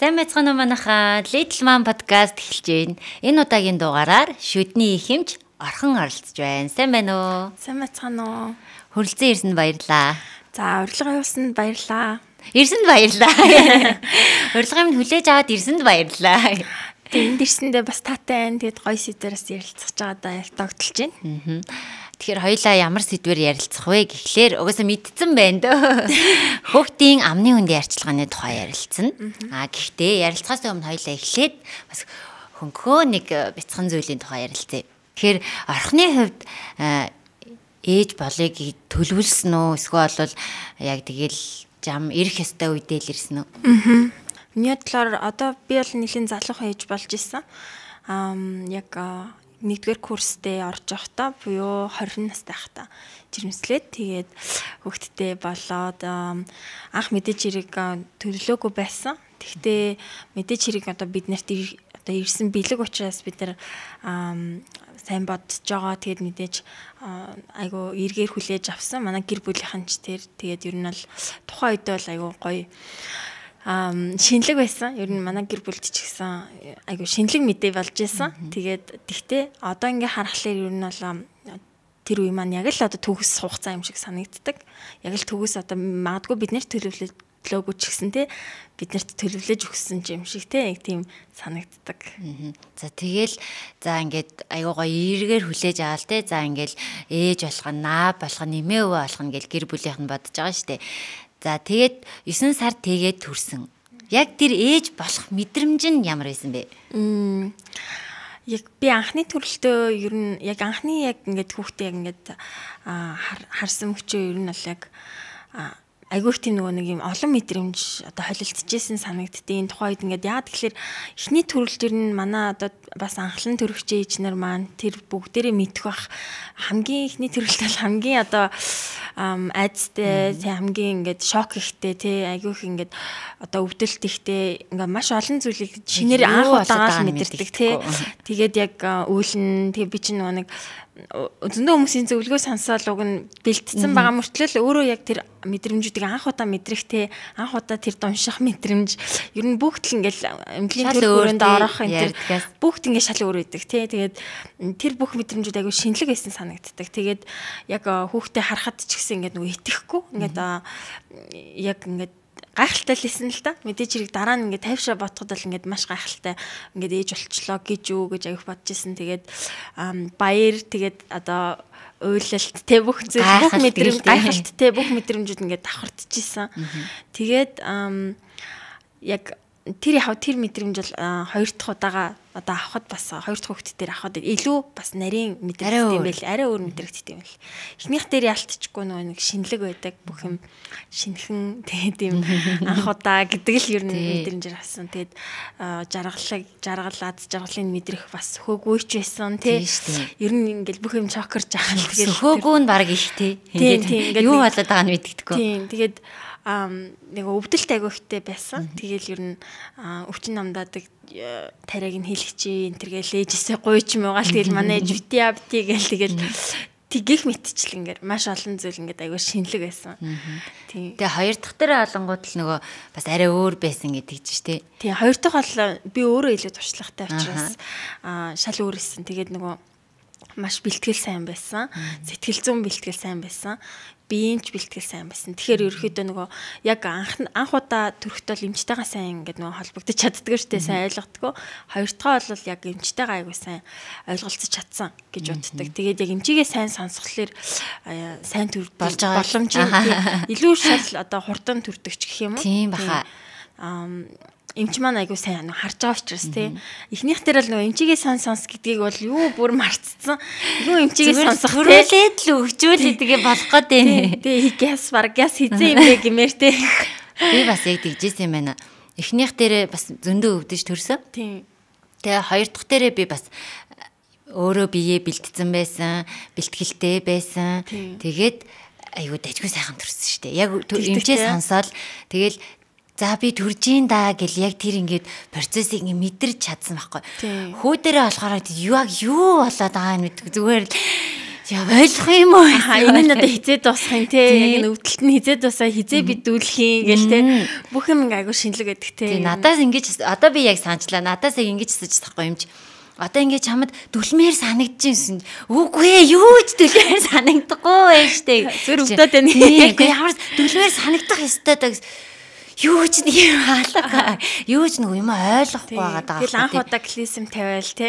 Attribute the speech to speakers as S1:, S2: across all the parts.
S1: Сайн байцгаана уу манайхаа. Little Mom podcast эхэлж байна. Энэ удаагийн дугаараар шүдний ихэмж орхон оролцож байна. Сайн байна уу?
S2: Сайн байцгаана уу.
S1: Хүрэлцэн ирсэнд баярлаа.
S2: За, урилга явуулсанд баярлаа.
S1: Ирсэнд баярлаа. Урилгыг минь хүлээж аваад ирсэнд баярлаа.
S2: Энд ирсэндээ бас таатай байна. Тэгэд гоё сэдвээс ярилцах байгаадаа яг тогтолж байна.
S1: Тэгэхээр хоёлаа ямар сэдвээр ярилцах вэ гэхлээр угаасаа мэдсэн байна дөө. Хүүхдийн амны хүндийн арчилгааны тухай ярилцсан. Гэхдээ ярилцахаас өмнө хоёлаа эхлээд бас хөнгөө нэг бяцхан зүйлийн тухай ярилцъя. Тэгэхээр орхны хувьд ээж болыг төлөвлөсөн үү? Эсвэл бол яг тэгэл зам ирэх ёстой үедээ л ирсэн үү?
S2: Миний бодлоор одоо би бол нэлийн залуухан ээж болж исэн. Яг нэгдүгээр курстэй орж явахдаа буюу 20 настай байхдаа жирэмслээд тэгээд хүүхдтэй болоод анх мэдээж хэрэг төлөвлөөгүй байсан. Тэгтээ мэдээж хэрэг одоо биднэрт одоо ирсэн бэлэг учраас бид нар сайн бодож байгаа. Тэгээд мэдээж айгу эргээр хүлээж авсан. Манай гэр бүлийнхэн ч тэгээд ер нь бол тухайн үед бол айгу гоё шинэлэг байсан. Ер нь манай гэр бүлд ч гэсэн айгу шинэлэг мэдээ болж исэн. Тэгээд тэгтээ одоо ингээ харахаар ер нь бол тэр үе маань яг л одоо төгс хугацаа юм шиг санагддаг. Яг л төгс одоо магадгүй бид нэр төлөвлөлөөгүй ч гэсэн биднэрт төлөвлөж өгсөн юм шиг яг тийм санагддаг.
S1: За тэгэл ингээд айгуу гоё эргээр хүлээж аваал те. За ингээл ээж болох нь наа болох нь нэмээ өвөө болох нь гэл гэр бүлийнх нь бодож байгаа штэ. За тэгээд 9 сар тэгээд төрсөн. Яг тэр ээж болох мэдрэмж нь ямар байсан бэ?
S2: Яг би анхны төрөлтөө ер нь яг анхны яг ингээд хүүхдээ яг ингээд харсан мөчөө ер нь бол яг айгүйх тийм нэг юм олон мэдрэмж одоо холилдчихсэн санагддیں۔ Тухайн үед ингээд яа тэгэхээр эхний төрөлт ер нь манай одоо бас анхлан төрөгч ээж нар маань тэр бүгдээрээ мэдэх бах хамгийн эхний төрөлт бол хамгийн одоо айцтай хамгийн ингээд шок ихтэй айгүйх ингээд одоо өвдөлт ихтэй ингээд маш олон зүйлийг шинээр анх удаагаар мэдэрдэг тэгээд яг үйлэн тэг би чинь нэг зөндөө хүмүүсийн зөвлөгөө сонсоод уг нь бэлтцсэн байгаа мөртлөө өөрөө яг тэр мэдрэмжүүдийг анх удаа мэдрэх анх удаа тэр дунших мэдрэмж ер нь бүгд л ингээл эмнэлгийн төр өрөөнд орох энэ бүгд ингээд шал өөр байдаг тэгээд тэр бүх мэдрэмжүүд аягүй шинэлэг байсан санагддаг. Тэгээд яг хүүхдээ харахад ч гэсэн ингээд нөгөө итгэхгүй ингээд яг ингээд гайхалтай л исэн л та. Мэдээж хэрэг дараа нь ингээд тайвшаа бодоход бол ингээд маш гайхалтай ингээд ээж болчлоо гэж юу гэж аяг бодож исэн. Тэгээд баяр тэгээд одоо уйлалт бүх зүйл бүх мэдрэмж гайхалт бүх мэдрэмжүүд ингээд давхардчихсан. Тэгээд яг тэр мэдрэмж бол хоёр дахь удаага одоо авахд бас хоёр дахь хүүхэд дээр авахд илүү бас нарийн мэдрэгдсэн юм байл. Арай өөр мэдрэгдсэн юм байл. Эхнийх дээр ялтчихгүй нэг шинэлэг байдаг. Бүх юм шинхэн тийм анх удаа гэдэг л ер нь мэдрэмжээр авсан. Тэгээд жаргалын мэдрэх бас хөөгүй ч байсан ер нь ингээл бүх юм чокерж байгаа л тэгээд
S1: хөөгүй нь баг их ингээд юу болоод байгааг нь мэддэггүй.
S2: Тийм тэгээд нэг өвдөлт агиохтэй байсан. Тэгэл ер нь өвчин намдаадаг тарайг нь хэлчихээ энэ тэргээл ээжээсээ гуйч муугаал тэгэл манай ээж бити гээл тэгэл тгийх мэтчил ингээд маш олон зүйл ингээд аягүй шинэлэг байсан. Тийм.
S1: Тэгээ хоёр дахь дээр олонгууд л нөгөө бас арай өөр байсан гэдэг чинь тий.
S2: Тийм хоёр дахь бол би өөрөө илүү туршлагатай учраас шал өөр исэн. Тэгээд нөгөө маш бэлтгэл сайн байсан. Сэтгэл зүйн бэлтгэл сайн байсан. Биеинч бэлтгэл сайн байсан. Тэгэхээр ерөөхдөө нөгөө яг анх удаа төрөхтөл эмчтэйгээ сайн ингээд нөгөө холбогдож чадддаг шүү дээ. Сайн ойлгодгоо. Хоёр дахь бол яг эмчтэйгээ аягүй сайн ойлголцож чадсан гэж боддог. Тэгээд яг эмчигээ сайн сонсхолоор сайн төр болж байгаа боломж илүү шал одоо хурдан төрдөг ч гэх юм уу.
S1: Тийм баха.
S2: Эмч маань айгуу сайн харж байгаа учраас эхнийх дээр л нөгөө эмчигээ сонс гэдгийг бол юу бүр марцсан. Юу эмчигээ сонсох
S1: төрүүлээд л өгчүүл гэдгээ болох гээд
S2: тэгээ гяс хийцэн юм бэ гэмээр
S1: би бас яг тэгжсэн юм байна. Эхнийх дээрээ бас зөндөө өвдөж төрсөн.
S2: Тийм.
S1: Тэгээ хоёр дахь дээрээ би бас өөрөө биеэ бэлтцсэн байсан, бэлтгэлтэй байсан. Тэгээд айгуу дайггүй сайхан төрсөн шүү дээ. Яг эмчээ сонсоод тэгэл за би төржин да гэл яг тэр ингээд процессыг ингээд мэдэрч чадсан байхгүй. Хүү дээрээ болохоор юу болоод байгаа юм мэдгүй зүгээр л яа ойлгох юм уу?
S2: Энэ нь одоо хизээ дуусах юм те. Яг энэ өвдөлт нь хизээ дуусаа хизээ бидүүлэх юм гэл те. Бүх юм айгу шинэлэг байдаг те.
S1: Надаас ингэж одоо би яг санчлаа. Надаас яг ингэж хэлж тахгүй юм чи. Одоо ингэ чамд дүлмээр санагдчихсэн. Үгүй ээ, юу ч дүлмээр санагдахгүй байж тээ.
S2: Зүр өвдөд байна.
S1: Үгүй ямар дүлмээр санагдах ёстой даа гэсэн. Юу ч юм хаалга. Юу ч нэг юм ойлгохгүй байгаа даа.
S2: Тэгэл анх удаа клизм тавиал те.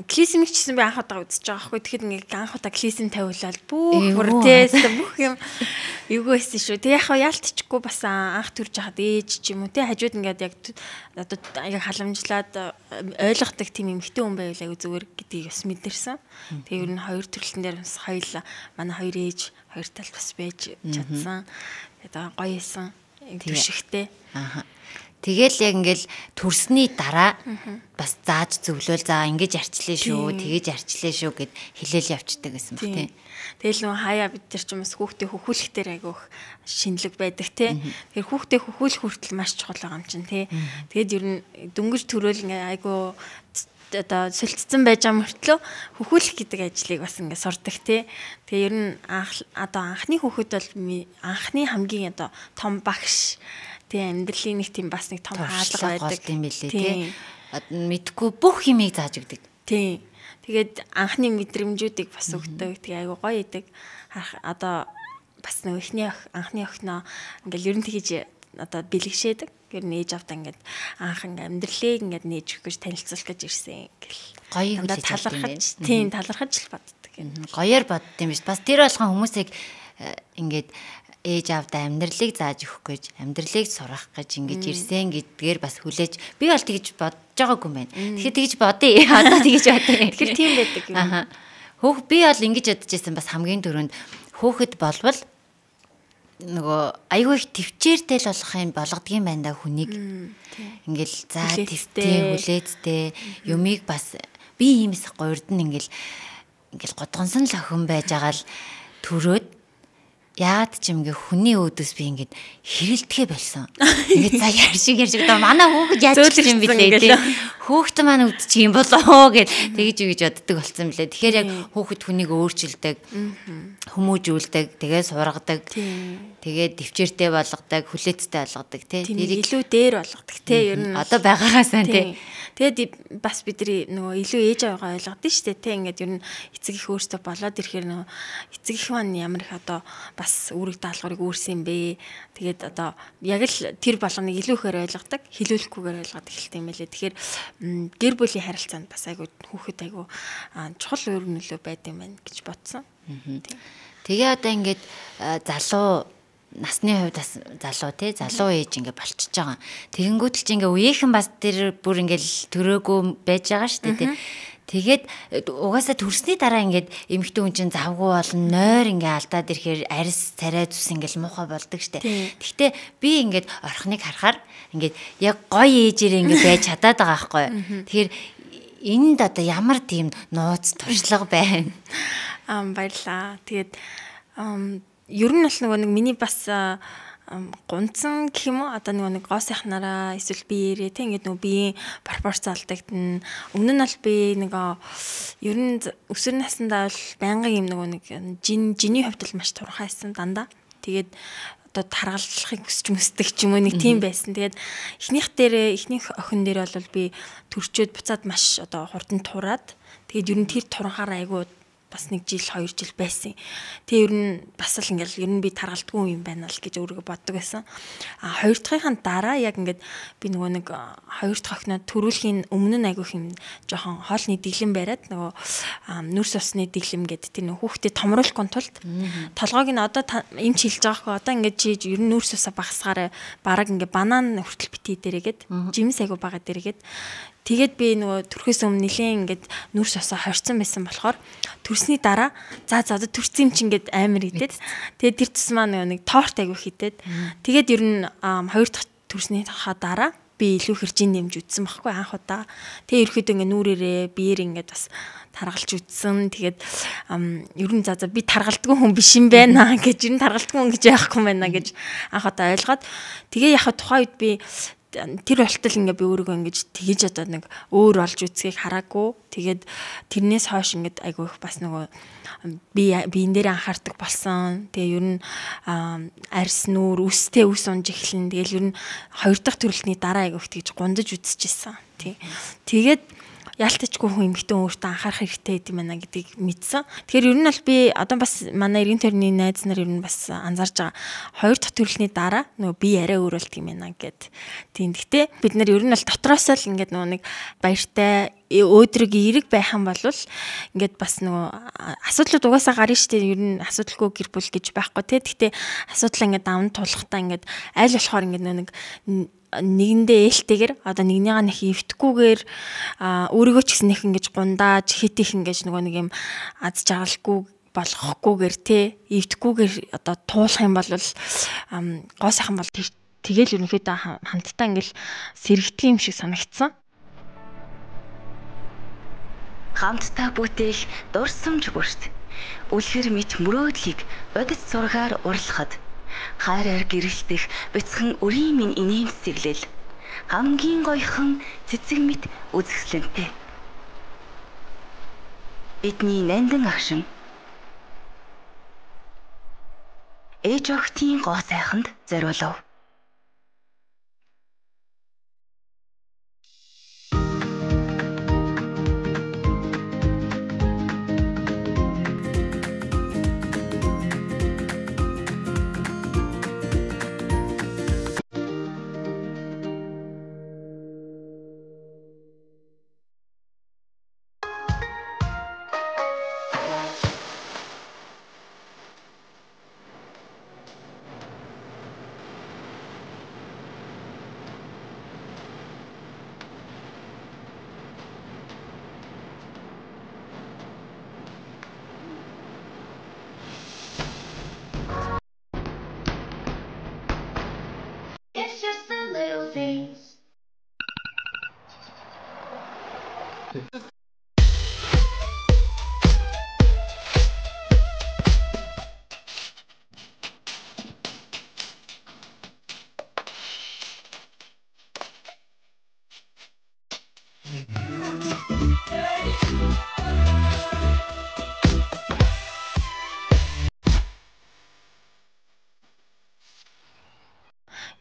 S2: Клизмийг ч гэсэн би анх удаа үзэж байгаа хгүй. Тэгэхээр ингээ анх удаа клизм тавиулаад бүх те бүх юм эвгүй байсан шүү. Тэг яг яалтчихгүй бас анх төрж хахад ээж ч юм уу те хажууд ингээд яг одоо аяга халамжлаад ойлгодог тийм эмхтэй хүн байвал аяга зүгээр гэдгийг бас мэдэрсэн. Тэг ер нь хоёр төрлөн дээр бас хоёул манай хоёр ээж хоёр талд бас байж чадсан. Тэгээд гоё исэн. Төшигтэй.
S1: Тэгэл яг ингээл төрсний дараа бас зааж зөвлөөл за ингэж арчлаа шүү, тэгэж арчлаа шүү гэд хэлээл явцдаг гэсэн баг тий.
S2: Тэгэл нөө хаяа бид нар ч юм бас хүүхдээ хөхүүлэхтэр айгүйх шинэлэг байдаг тий. Тэгэхээр хүүхдээ хөхүүлэх хүртэл маш чухал байгаа юм чинь тий. Тэгэд ер нь дөнгөж төрөөл ингээ айгүй одоо сөлтцэн байж байгаа мөртлөө хөхүүлэх гэдэг ажлыг бас ингээ сурдаг тий. Тэгээ ер нь одоо анхны хүүхэд бол анхны хамгийн одоо том багш тий амьдралын нэг тийм бас нэг том хаалга байдаг
S1: юм билээ тий. Мэдхгүй бүх юмыг зааж өгдөг.
S2: Тий. Тэгээд анхны мэдрэмжүүдийг бас өгдөг. Тэгээ айгу гоё идэг. Одоо бас нөгөө ихний анхны охиноо ингээл ер нь тэгэж одоо бэлгшээдэг. Гэр нээж авдаа ингээд анх ингээд амьдралыг ингээд нээж өгөх гэж танилцуулах гэж ирсэн гэл.
S1: Гоё хүлээж
S2: талархаж тийм талархаж л боддог юм.
S1: Гоёор бодд юм биш. Бас тэр болгон хүмүүсийг ингээд ээж авдаа амьдралыг зааж өгөх гэж, амьдралыг сурах гэж ингэж ирсэн гэдгээр бас хүлээж би бол тэгж бодож байгаагүй юм байна. Тэгэхээр тэгж бодъё. Одоо тэгж бодъё.
S2: Тэгэхээр тийм байдаг юм.
S1: Хөөх би бол ингэж бодож байсан бас хамгийн түрүүнд хөөхд болвол нөгөө айгүй их төвчээртэй л болох юм болгодгийн байна да хүнийг. Ингээл за төвтэй хүлээцтэй юмыг бас би иймээс гурд нь ингээл годгонсон л охин байж байгаа л төрөөд яад ч юм ингээ хүний өөдөөс би ингээд хэрэлдэхэ болсон. Ингээд за ярьшиг одоо манай хүүхэд яаж ч юм бэлээ тий. Хүүхэд маань өвдчих юм болоо гэж тэгж үгэж боддог болсон блээ. Тэгэхээр яг хүүхэд хүнийг өөрчилдөг, хүмүүжүүлдэг, тэгээ сургадаг. Тэгээд төвчээртэй болгодог, хүлээцтэй болгодог тий.
S2: Тэрийг илүү дээр болгодог тий. Ер нь
S1: одоо байгаагаас нь тий.
S2: Тэгээд бас бидний нөгөө илүү ээж аваагаа ойлгодсон шүү дээ тий. Ингээд ер нь эцэг их өөртөө болоод ирэхээр нөгөө эцэг их маань ямар их одоо бас үүрэг даалгаврыг үүрсэн юм бэ. Тэгээд одоо яг л тэр болгоныг илүү ихээр ойлгодог, хилүүлэхгүйгээр ойлгодог хэлтэй юм байлээ. Тэгэхээр гэр бүлийн харилцаанд бас айгу хүүхэд айгу чухал өөр нөлөө байд юм байна гэж бодсон.
S1: Тэгээ одоо ингээд залуу насны хувьд бас залуу тий залуу ээж ингээ болчихж байгаа. Тэгэнгүүт л чи ингээ үеийнхэн бас тэр бүр ингээл төрөөгүй байж байгаа шүү дээ тий. Тэгээд угаасаа төрсний дараа ингээд эмэгтэй хүн чинь завгүй болно нойр ингээ алдаад ирэхээр арьс царай зүс ингээл муухай болдог штэ. Гэхдээ би ингээд орхиныг харахаар ингээд яг гоё ээжээр ингээ байж чадаад байгаа байхгүй. Тэгэхээр энд одоо ямар тийм нууц туршлага байна.
S2: Баярлаа. Тэгээд ер нь бол нэг миний бас гунцсан гэх юм уу одоо нэг гоо сайхнараа эсвэл биеэрээ тийм ингээд нөгөө биеийн пропорц алдагдана. Өмнө нь бол би нэг ер нь өсвөр наснда бол байнгын юм нэг жиний хувьд л маш турхаа байсан дандаа. Тэгээд одоо таргалахыг хүсч мөсдөг ч юм уу нэг тийм байсан. Тэгээд эхнийх охин дээр бол би төрчөөд буцаад маш одоо хурдан тураад тэгээд ер нь тэр туранхаар айгуу бас 1 жил 2 жил байсан. Тэгээ ер нь бас л ингээл ер нь би таргалтгүй юм байна л гэж өөрийгөө боддог байсан. Хоёр дахьын дараа яг ингээд би нөгөө нэг хоёр дахь охиноо төрүүлэхийн өмнө нь айгүйх юм жоохон хоолны дэглэм бариад нөгөө нүрс усны дэглэм гэдэг тэр нөгөө хүүхдэд томруулахгүй тулд толгойг нь одоо эмч хэлж байгаа хөө одоо ингээд чи ер нь нүрс усаа багасгаараа бараг ингээд банан хүртэл битгий дээрээгээд жимс айгуу байгаа дээрээгээд тэгээд би нөгөө төрхөөс өмнө нилээн ингээд нүрс усаа хорцсон байсан болохоор төрсний дараа за одоо төрсөн юм чи ингээд амар идэт. Тэгээд тэр тусмаа нэг торт айгуу хийдээд тэгээд ер нь хоёр дахь төрсний дараа би илүү хэржин нэмж үтсэн байхгүй анх удаа. Тэгээ ерөөхдөө ингээ нүрээрээ биеэр ингээд бас таргалж үтсэн. Тэгээд ер нь за би таргалдгүй хүн биш юм байна гэж ер нь таргалдгүй хүн гэж яахгүй юм байна гэж анх удаа ойлгоод тэгээ яхаа тухайн үед би тэр болтол ингээ би өөрийгөө ингэж тэгэж одоо нэг өөр олж үзхийг хараагүй. Тэгээд тэрнээс хойш ингээд айгүй их бас нөгөө би энэ дээр анхаардаг болсон. Тэгээ ер нь арьс нүүр үстэй үс унж эхлэн. Тэгэл ер нь 2 дахь төрөлтний дараа айгүй их тэгж гундаж үзчихсэн. Тий. Тэгээд яалтчгүй хүн эмэгтэй өөртөө анхаарах хэрэгтэй гэдэг юм байна гэдгийг мэдсэн. Тэгэхээр ер нь бол би одоо бас манай эргэн тойрны найз нар ер нь бас анзаарж байгаа 2 дахь төрөлтний дараа нөгөө би арай өөр болт юм байна гэд. Тийм. Гэхдээ бид нар ер нь бол дотроос л ингээд нөгөө нэг баяртай өөдрөг эерэг байх юм бол ингээд бас нөгөө асуудлууд угаасаа гарна шүү дээ. Ер нь асуудалгүй гэр бүл гэж байхгүй тий. Гэхдээ асуудал ингээд даван тулахтаа ингээд аль болохоор ингээд нэг нэгэндээ ээлтэйгээр одоо нэгнийгаа нэг ивтгүүгээр өөрийгөө ч гэсэн нэг ингэж гундааж хит их ингэж нөгөө нэг юм аз жаргалгүй болохгүйгээр те ивтгүүгээр одоо туулах юм бол гоо сайхан бол тэгэл ерөнхийдөө хамтдаа ингээл сэрэгдэх юм шиг санагдсан.
S3: Хамтдаа бүтээх дурсамж бүрт үлгэр мэт мөрөөдлийг бодит зургаар урлахад хайраар гэрэлтэх бяцхан өрийн минь инээмсэглэл хамгийн гоёхон цэцэг мэт үзэсгэлэнтэй бидний нандин агшин ээж охтын гоо сайханд зориулав.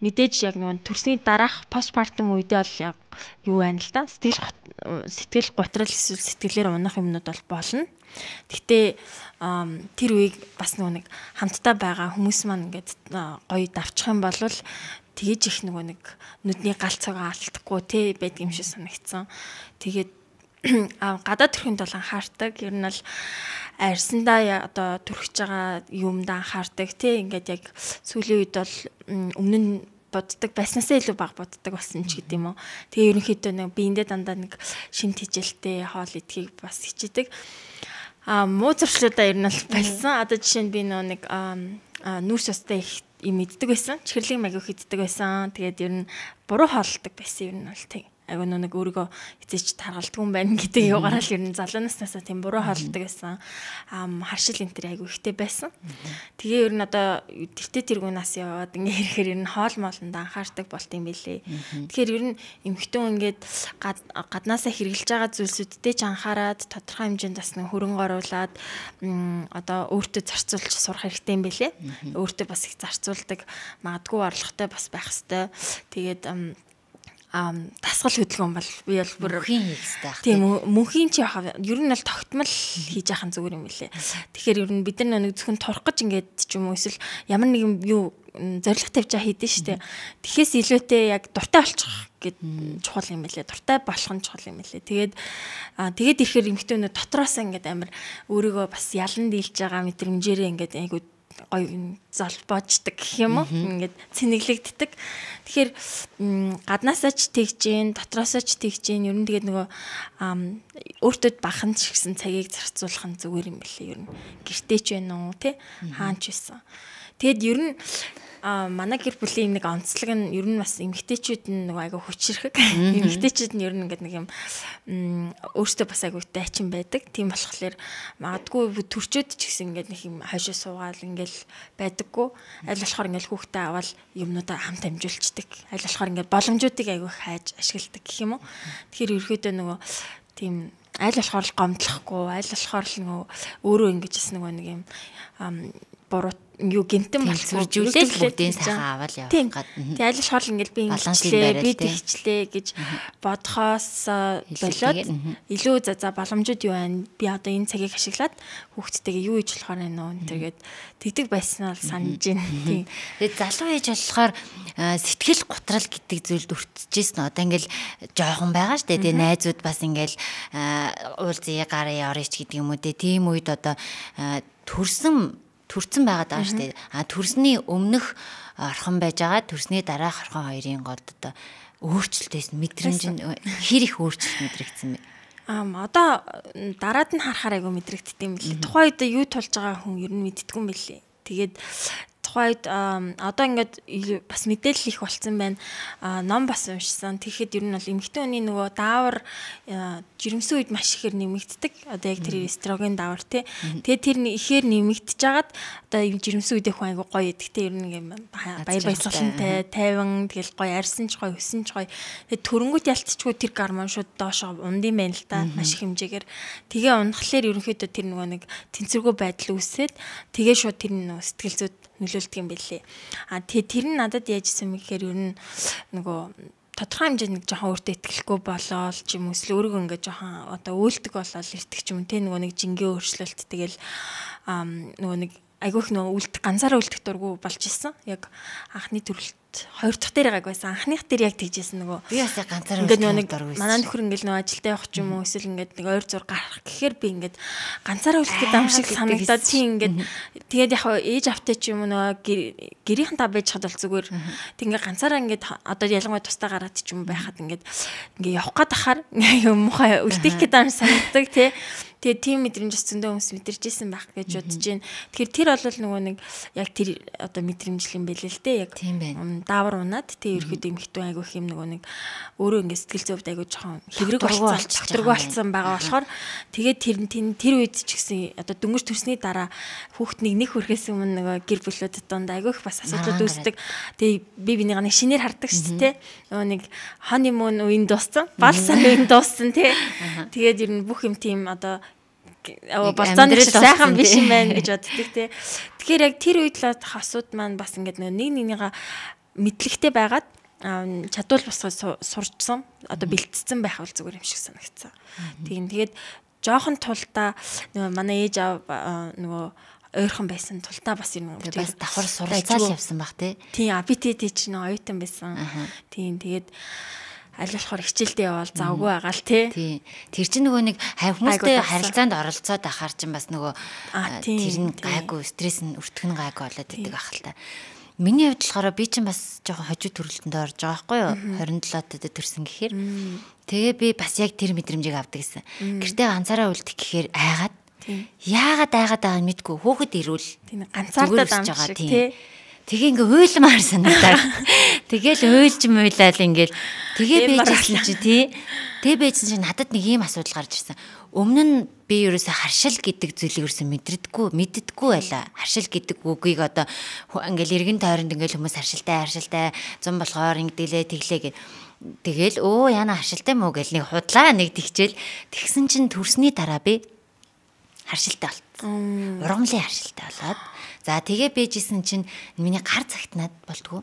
S2: Мэдээж яг нөгөө төрсний дараах постпартум үедээ бол яг юу байна л да. Сэтгэл готрол эсвэл сэтгэлээр унах юмнууд бол болно. Гэхдээ тэр үеийг бас нөгөө нэг хамтдаа байгаа хүмүүс маань ингээд гоё давчих юм бол тэгэж их нөгөө нэг нүдний галцаагаа алдахгүй те байдаг юм шиг санагдсан. Тэгээд гадаад төрхөнд бол анхаардаг. Ер нь бол арьсандаа одоо төрхөж байгаа юмд анхаардаг те ингээд яг сүүлийн үед бол өмнө нь боддог байснасаа илүү бага боддог болсон ч гэдэм юм уу. Тэгээ ерөнхийдөө нэг биендээ дандаа нэг шимт хижээлтэй хоол идэхийг бас хичээдэг. Муу зуршлуудаа ер нь бол болсон. Одоо жишээ нь би нэг нүүрс устай их юм иддэг байсан. Чихэрлэг магиох иддэг байсан. Тэгээд ер нь буруу хооллдог байсан ер нь бол тэг. Айгу нэг өөрийгөө эцээч таргалдаг юм байна гэдэг юугаараа л ер нь залуу наснасаа тийм буруу хооллдог байсан. Харшил энэ төр айгу ихтэй байсан. Тэгээ ер нь одоо тэртээ тэргүүнаас яваад ингээ ирэхээр ер нь хоол моолонд анхаардаг болт юм билээ. Тэгэхээр ер нь эмхтэн ингээд гаднаасаа хэрэгжилж байгаа зүйлсүүдтэй ч анхаарад тодорхой хэмжээнд бас нэг хөрөнгө оруулаад одоо өөртөө зарцуулж сурах хэрэгтэй юм билээ. Өөртөө бас их зарцуулдаг, магадгүй орлоготой бас байх хэвээр. Тэгээд дасгал хөдөлгөөн бол би бол бүр
S1: мөнхийн хийхтэй байх.
S2: Тийм мөнхийн чи яхаа ер нь бол тогтмол хийж яхах зүгээр юм билээ. Тэгэхээр ер нь бид нар нэг зөвхөн турах гэж ингээд ч юм уу эсвэл ямар нэгэн юу зориг тавьж байгаа хийдэж штэ. Тэхээс илүүтэй яг дуртай болчих гэд чухал юм билээ. Дуртай болох нь чухал юм билээ. Тэгээд ирэхээр эмхтэнүүд дотроос ингээд амар өөрийгөө бас ялан дийлж байгаа мэдрэмжээрээ ингээд айгуу гоё залбоочдаг гэх юм уу ингээд цэнэглэгддэг. Тэгэхээр гаднаасаа ч тэгж гин дотроосоо ч тэгж гин ер нь тэгээд нөгөө өөртөө бахан ч гэсэн цагийг зарцуулах нь зүгээр юм билээ ер нь. Гэртээ ч байна уу те хаан ч байсан. Тэгэд ер нь манай гэр бүлийн нэг онцлог нь ер нь бас эмэгтэйчүүд нь нэг айгу хүчрэх. Эмэгтэйчүүд нь ер нь ингээд нэг юм өөртөө бас айгу дайчин байдаг. Тийм болохоор магадгүй төрчөөд ч гэсэн ингээд нэг юм хойшоо суугаал ингээл байдаггүй. Аль болохоор ингээд хүүхдээ аваад юмнуудаа хамт амжуулцдаг. Аль болохоор ингээд боломжуудыг айгу хайж ашигладаг гэх юм уу. Тэгэхээр ерөөдөө нөгөө тийм аль болохоор л гомдлохгүй, аль болохоор л нөгөө өөрөө ингэж нэг юм буруу юу гинтэн
S1: болохгүй зүйлээс бүгдийн сайхан аваад явах гад.
S2: Тэгээ аль болохоор ингээл би ингэчлээ, би тэгчлээ гэж бодхоос болоод илүү за боломжууд юу байна? Би одоо энэ цагийг ашиглаад хүүхдтэйгээ юу хийж болохоор байна уу? Тэгээд тэгдэг байсан бол санаж байна. Тийм.
S1: Тэгээд залуу ээж болохоор сэтгэл готрал гэдэг зүйлд өртөжсэн. Одоо ингээл жоохон байгаа штэ. Тэгээ найзууд бас ингээл уулзъя гараа оръё ч гэдэг юм уу. Тийм үед одоо төрсөн байгаад байгаа шүү дээ. Төрсний өмнөх орхон байж байгаа, төрсний дараах орхон хоёрын голд одоо өөрчлөлтөөс мэдрэмж нь хэр их өөрчлөлт мэдрэгдсэн бэ?
S2: Одоо дараад нь харахаар айгу мэдрэгддэг юм билээ. Тухайн үед юу тулж байгаа хүн ер нь мэддэггүй юм билээ. Тэгээд тухайд одоо ингээд бас мэдээлэл их болцсон байна. Ном бас уншсан. Тэгэхэд ер нь бол эмэгтэй хүний нөгөө даавар жирэмсэн үед маш ихээр нэмэгддэг. Одоо яг тэр эстроген даавар тий. Тэгээд тэр ихээр нэмэгдэж жагаад одоо юм жирэмсэн үедээ хүн айгу гоё идэх. Тэ ер нь юм баяр баясгалантай, тайван тэгэл гоё арьсан ч гоё, хөсөн ч гоё. Тэгээд төрөнгөт ялцчихгүй тэр гормон шууд доошоо ундын байна л да. Маш их хэмжээгээр. Тэгээ унахлаар ерөнхийдөө тэр нөгөө нэг тэнцвэргүй байдал үүсээд тэгээ шууд тэр нөгөө сэтгэл зүйд нөлөөлдөг юм билээ. Тэгээ тэр нь надад яажсэн юм гэхээр ер нь нөгөө тодорхой хэмжээнд нэг жоохон өөртөө итгэлгүй болоод ч юм уу эсвэл өөрийгөө ингээд жоохон одоо өөлдөг болоод ирдэг ч юм те нөгөө нэг жингээ өөрчлөлт тэгэл нөгөө нэг айгүйх нөгөө ганцаараа үлдэх дургу болж исэн. Яг анхны төрөлт хоёр дахь дээр гайг байсан. Анхных дээр яг тэгжсэн нөгөө
S1: би бас яг ганцаараа үлдэх дургу байсан.
S2: Манай нөхөр ингээл нөгөө ажилдаа явах ч юм уу эсвэл ингээд нэг ойр зур гарах гэхээр би ингээд ганцаараа үлдэх юм шиг санагдаад тийм ингээд тэгээд яг ээж автай ч юм уу нөгөө гэрийнхэн та байж хад бол зүгээр тэг ингээд ганцаараа ингээд одоо ялангуяа тустай гараад ч юм байхад ингээд явах гээд ахаар юм мухаа үлдэх гээд юм санагддаг тий. Тэгээ тийм мэдрэмж зөндөө хүмүүс мэдэрчээсэн байх гэж бодож байна. Тэгэхээр тэр бол нөгөө нэг яг тэр одоо мэдрэмжлэг юм байлээ л дээ. Яг даавар унаад тий ерөөд эмхтэн айгүйх юм нөгөө нэг өөрөө ингээд сэтгэл зүйд айгүй жоохон хэврэг болцсон байгаа болохоор тэгээд тэр үед ч гэсэн одоо дөнгөж төрсний дараа хүүхднийг нэг хүрхээс өмнө нөгөө гэр бүлүүдэд донд айгүйх бас асуудлууд үүсдэг. Тэгээ би бинийгаа нэг шинээр хардаг шүү дээ. Нөгөө нэг honeymoon үеийн дууссан, бал сарын үеийн дууссан тий. Тэгээд ер нь бүх юм тийм одоо болцооны сайхан биш юм байна гэж боддог тий. Тэгэхээр яг тэр үед л хасууд маань бас ингээд нэг нэгнийгаа мэдлэгтэй байгаад чадвал босгож сурчсан одоо бэлтцсэн байх бол зүгээр юм шиг санагдсан. Тэгээд жоохон тулдаа нөгөө манай ээж нөгөө ойрхон байсан тултаа бас юм уу
S1: бас давхар суралцаал явсан баг тий.
S2: Тийм аппетит ч нэг оюутан байсан. Тийм тэгээд аль болохоор хичээлдээ явал завгүй байгаа л тий.
S1: Тэр чинь нөгөө нэг хүмүүстэй харилцаанд оролцоод ахаар чинь бас нөгөө тэр нь гайгүй стресс нь өртгөн гайгүй болоод идэг ах л та. Миний хувьд болохоор би чинь бас жоохон хожуу төрөлтөнд орж байгаа байхгүй юу? 27-д төрсөн гэхээр. Тэгээ би бас яг тэр мэдрэмжийг авдаг гэсэн. Гэртээ ганцаараа үлдэх гэхээр айгаад яагаад байгааг мэдгүй хөөхд ирүүл
S2: ганцаардаа дамжиж тий.
S1: Тэгээ ингээ уйлмаар санагдаа. Тэгэл уйлж муйлал ингээл тэгээ бийжсэн чи тий. Тэгээ бийжсэн чи надад нэг ийм асуудал гарч ирсэн. Өмнө нь би ерөөсө харшил гэдэг зүйлийг ерөөсө мэддэггүй байлаа. Харшил гэдэг үгийг одоо ингээл эргэн тойронд ингээл хүмүүс харшилтай зам болохоор ингэдэлээ тэглээ гэ. Тэгэл яна харшилтай мó гэл нэг худлаа нэг тэгчээл тэгсэн чин төрсний дараа би харшилтай болтсон. Ургамлын харшилтай болоод за тэгээ бийжсэн чинь миний гар цагтнаад болтгоо.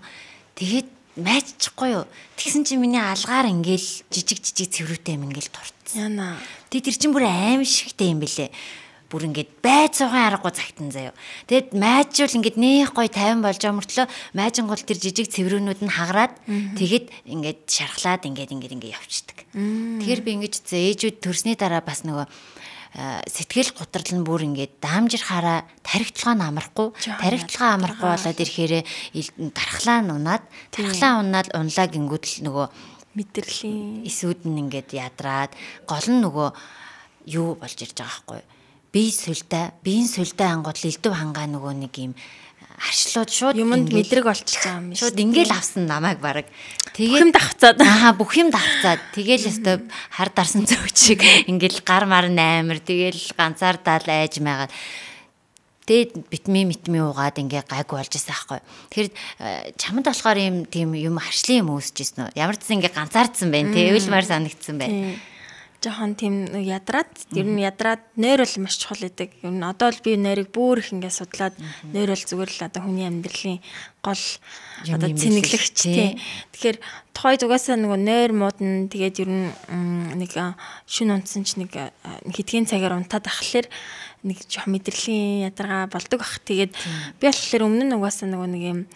S1: Тэгээд майччихгүй юу. Тэгсэн чинь миний алгаар ингээл жижиг цэврүүтэй юм ингээл турцсан.
S2: Яна.
S1: Тэр чинь бүр аим шигтэй юм бэлээ. Бүр ингээд байц сууган аргагүй цагтан заяа. Тэгэд майжвал ингээд нэх гой 50 болж байгаа мөртлөө майжингол тэр жижиг цэврүүнүүд нь хагараад тэгэд ингээд шархлаад ингээд явчихдаг. Тэгэхээр би ингээд ээжүүд төрсний дараа бас нөгөө сэтгэл готрол нь бүр ингээд даамжирхаараа тархитлагаа амарахгүй болоод ирэхээр дархлаа унаад унлаа гингүүд л нөгөө
S2: мэдрэлийн
S1: эсүүд нь ингээд ядраад гол нь нөгөө юу болж ирж байгаа байхгүй биеийн сүлдээ ангууд л элдв хангаа нөгөө нэг юм харшлууд шууд
S2: юмд мэдрэг олчиж байгаа юм
S1: шүү. Шууд ингээл авсан намайг баг.
S2: Тэгээд бүх юм давхцаад.
S1: Бүх юм давхцаад. Тэгэл өстой хар дарсан зөөч шиг ингээл гар мар наймар. Тэгэл ганцаардаал айж майгаад. Тэгээд витамин уугаад ингээ гайгүй болж байсан байхгүй. Тэгэхээр чамд болохоор тийм юм харшлын юм үүсэж ирсэн үү? Ямар ч зэн ингээ ганцаардсан байна. Тэвэл маар санагдсан байна.
S2: Жохон тийм ядраад ер нь ядраад нойр бол маш чухал гэдэг. Ер нь одоо л би нойрыг бүр их ингээ судлаад нойр бол зүгээр л одоо хүний амьдралын гол одоо цэнэглэгч тийм. Тэгэхээр тухайд угаасаа нөгөө нойр муудна тэгээд ер нь нэг шүн унтсан ч нэг хэдхэн цагаар унтаад ахлаар нэг жоох мэдрэлийн ядаргаа болдог бах. Тэгээд би болохоор өмнө нь угаасаа нөгөө нэг юм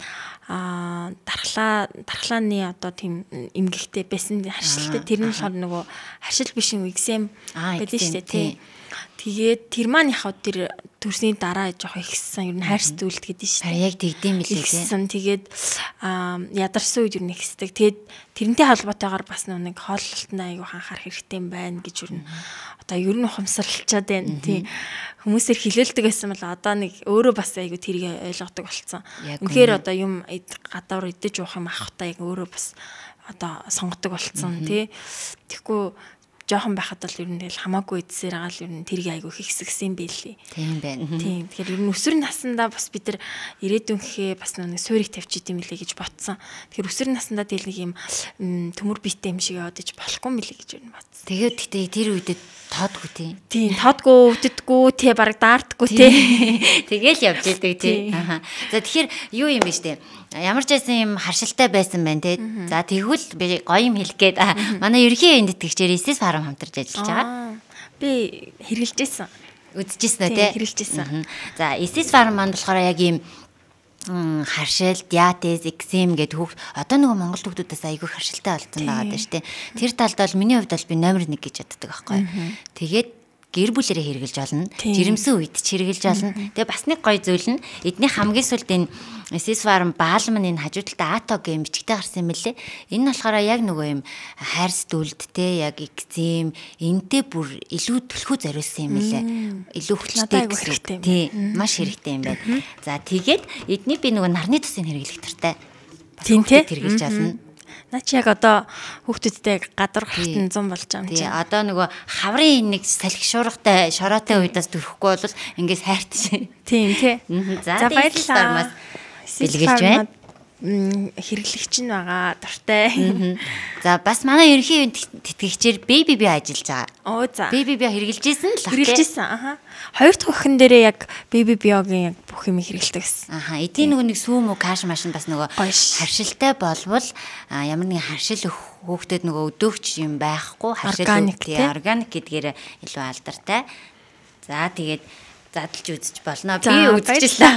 S2: дархлааны одоо тийм эмгэгтэй байсан харшилтай тэр нь болохоор нөгөө харшил биш юм экзем гэдэг шүү дээ тий. Тэгээд тэр маань яхаа тэр төрсний дараа жоох ихсэн ер нь хайрс зүйлд гэдэг шүү дээ.
S1: Яг тэгдэм билээ тий.
S2: Тэгээд ядарсан үед ер нь ихсдэг. Тэгээд тэрнтэй холбоотойгоор бас нэг хооллолтод аягүй анхаарах хэрэгтэй юм байна гэж ер нь одоо ер нь ухамсарлалчаад байна тий. Хүмүүсээр хилээлдэг байсан бол одоо нэг өөрөө бас аягүй тэрийг ойлгодог болцсон. Үнэхээр одоо юм гадуур идэж уух юм авахтаа яг өөрөө бас одоо сонгодог болцсон тий. Тэгэхгүй жоохон байхад бол ер нь тэгэл хамаагүй эдсээр агаал ер нь тэрийг айгүй хэсгсэн байлээ.
S1: Тийм байна.
S2: Тийм. Тэгэхээр ер нь өсвөр наснда бас бид нар ирээдүйнхээ бас нэг суурийг тавьчих юм билээ гэж бодсон. Тэгэхээр өсвөр наснда тэгэл нэг юм төмөр биетэй юм шиг яваад иж болохгүй юм билээ гэж ер нь бодсон.
S1: Тэгээд гэтээ тэр үедээ тоодгүй тийм.
S2: Тийм, тоодгүй, өвдөдгүй, тий бараг даардггүй тий.
S1: Тэгэл явж идэг тий. За тэгэхээр юу юм бэ штэ? Ямар ч байсан юм харшилтай байсан байна тий. За тэгвэл би гоё юм хэлэх гээд манай ерхий эндэтгчээр Isis Farm хамтарч ажиллаж байгаа.
S2: Би хэрэгжилжсэн.
S1: Үзчихсэн үү тий?
S2: Хэрэгжилжсэн.
S1: За Isis Farm маань болохоор яг юм харшил, диатез, экзем гэдэг хүүхд одоо нөгөө Монгол хүүхдүүдээс айгүй харшилтай болсон байгаа даа штэ. Тэр талд бол миний хувьд бол би номер 1 гэж боддог байхгүй. Тэгээд гэр бүлэрээ хэрэгжилж олно. Жирэмсэн үед ч хэрэгжилж олно. Тэгээ бас нэг гоё зүйл нь эдний хамгийн сүүлд энэ Isis Farm баалман энэ хажуу талд ато гэм бичгтэй гарсан юм лээ. Энэ болохоор яг нөгөө юм хайрс дүлдтэй яг экзем энтэй бүр илүү төлхөө зориулсан юм лээ. Илүү хүчтэй хэрэгтэй. Тий, маш хэрэгтэй юм байна. За тэгээд эдний би нөгөө нарны тусын хэрэглэх тартай. Бас хэрэгжилж олно. Наа
S2: чи яг одоо хүүхдүүдтэй гадар хартан 100 болж байгаа юм чи.
S1: Тий, одоо нөгөө хаврын нэг салхишуургатай шороотой уйдаас төрөхгүй бол ингээс хайртай.
S2: Тийм тий.
S1: За баярлалаа. Бэлгэлж байна.
S2: Хэрэглэгч нь байгаа дуртай.
S1: За бас манай ерөнхий тэтгэгчээр Baby Bio ажиллаж байгаа.
S2: Оо за.
S1: Baby Bio хэрэгжилжсэн л
S2: баг. Хэрэгжилжсэн. Хоёр дахь охин дээрээ яг Baby Bio-гийн яг бүх юм хэрэглэдэг гэсэн.
S1: Эдийн нөгөө нэг сүүм үү каш машин бас нөгөө харшилтай болвол ямар нэгэн харшил хүүхдэд нөгөө өдөөгч юм байхгүй харшил органик гэдгээр илүү алдартай. За тэгээд задлж үзэж болно. Би үзчихлээ.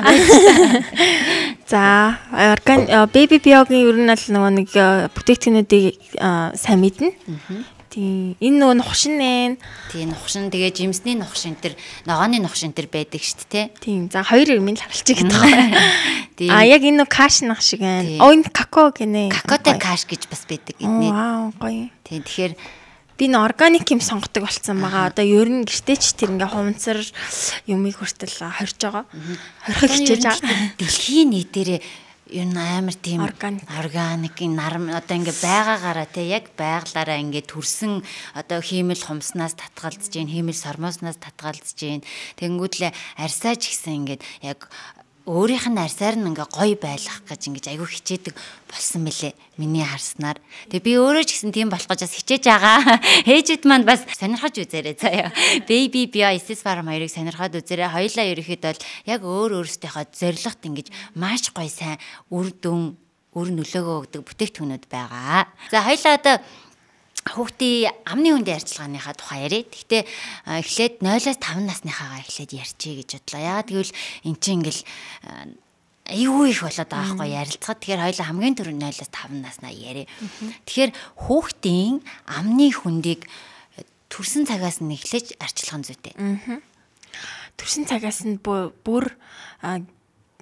S2: За, Baby Bio-гийн ер нь л нөгөө нэг бүтээгдэхүүнүүдийг сайн мэднэ. Тийм. Энэ нөгөө нухшин нэ.
S1: Тийм, нухшин тэгээ жимсний нухшин тэр ногооны нухшин тэр байдаг шүү дээ,
S2: тийм. За, хоёр юм л харуулчих гэдэг байна. Яг энэ нөгөө каш нах шиг байна. Энэ какао гинэ.
S1: Какаотой каш гэж бас байдаг эдний.
S2: Вау, гоё.
S1: Тийм, тэгэхээр
S2: би н органик юм сонгодог болсон байгаа. Одоо ер нь гэртеч тэр ингээ хуванцар юмыг хүртэл хорж байгаа. Хорхол хичээж байгаа.
S1: Дэлхийн нийтээрээ ер нь амар тийм органикийн нарам одоо ингээ байгаагаараа те яг байглаараа ингээ төрсөн одоо хиймэл хумснаас татгалзаж гин хиймэл сормооснаас татгалзаж гин тэнгүүдлээ арьсаач гэсэн ингээд яг өөрийнх нь арьсаар нь ингээ гоё байлгах гэж ингээ айгүй хичээдэг болсон мөлий миний харснаар. Тэгээ би өөрөө ч гэсэн тийм болох гэж бас хичээж байгаа. Ээжүүд маань бас сонирхож үзээрэй заяа. Baby Bio Isis Farm хоёрыг сонирхоод үзээрэй. Хоёулаа ерөөхдөө бол яг өөрсдийнхөө зорилгот ингэж маш гоё сайн үр нөлөөгөө өгдөг бүтээгдэхүүнүүд байгаа. За хоёулаа одоо хүүхдийн амны хүндийн арчилгааныхаа тухай яриа. Гэхдээ эхлээд 0-5 насныхаагаа эхлээд ярьчээ гэж бодлоо. Яагаад гэвэл эн чинь ингээл аюу их болоод байгаа байхгүй ярилцахад. Тэгэхээр хоёулаа хамгийн түрүү 0-5 наснаа яриа. Тэгэхээр хүүхдийн амны хүндийг төрсөн цагаас нь эхлэж арчилгах зүйтэй.
S2: Төрсөн цагаас нь бүр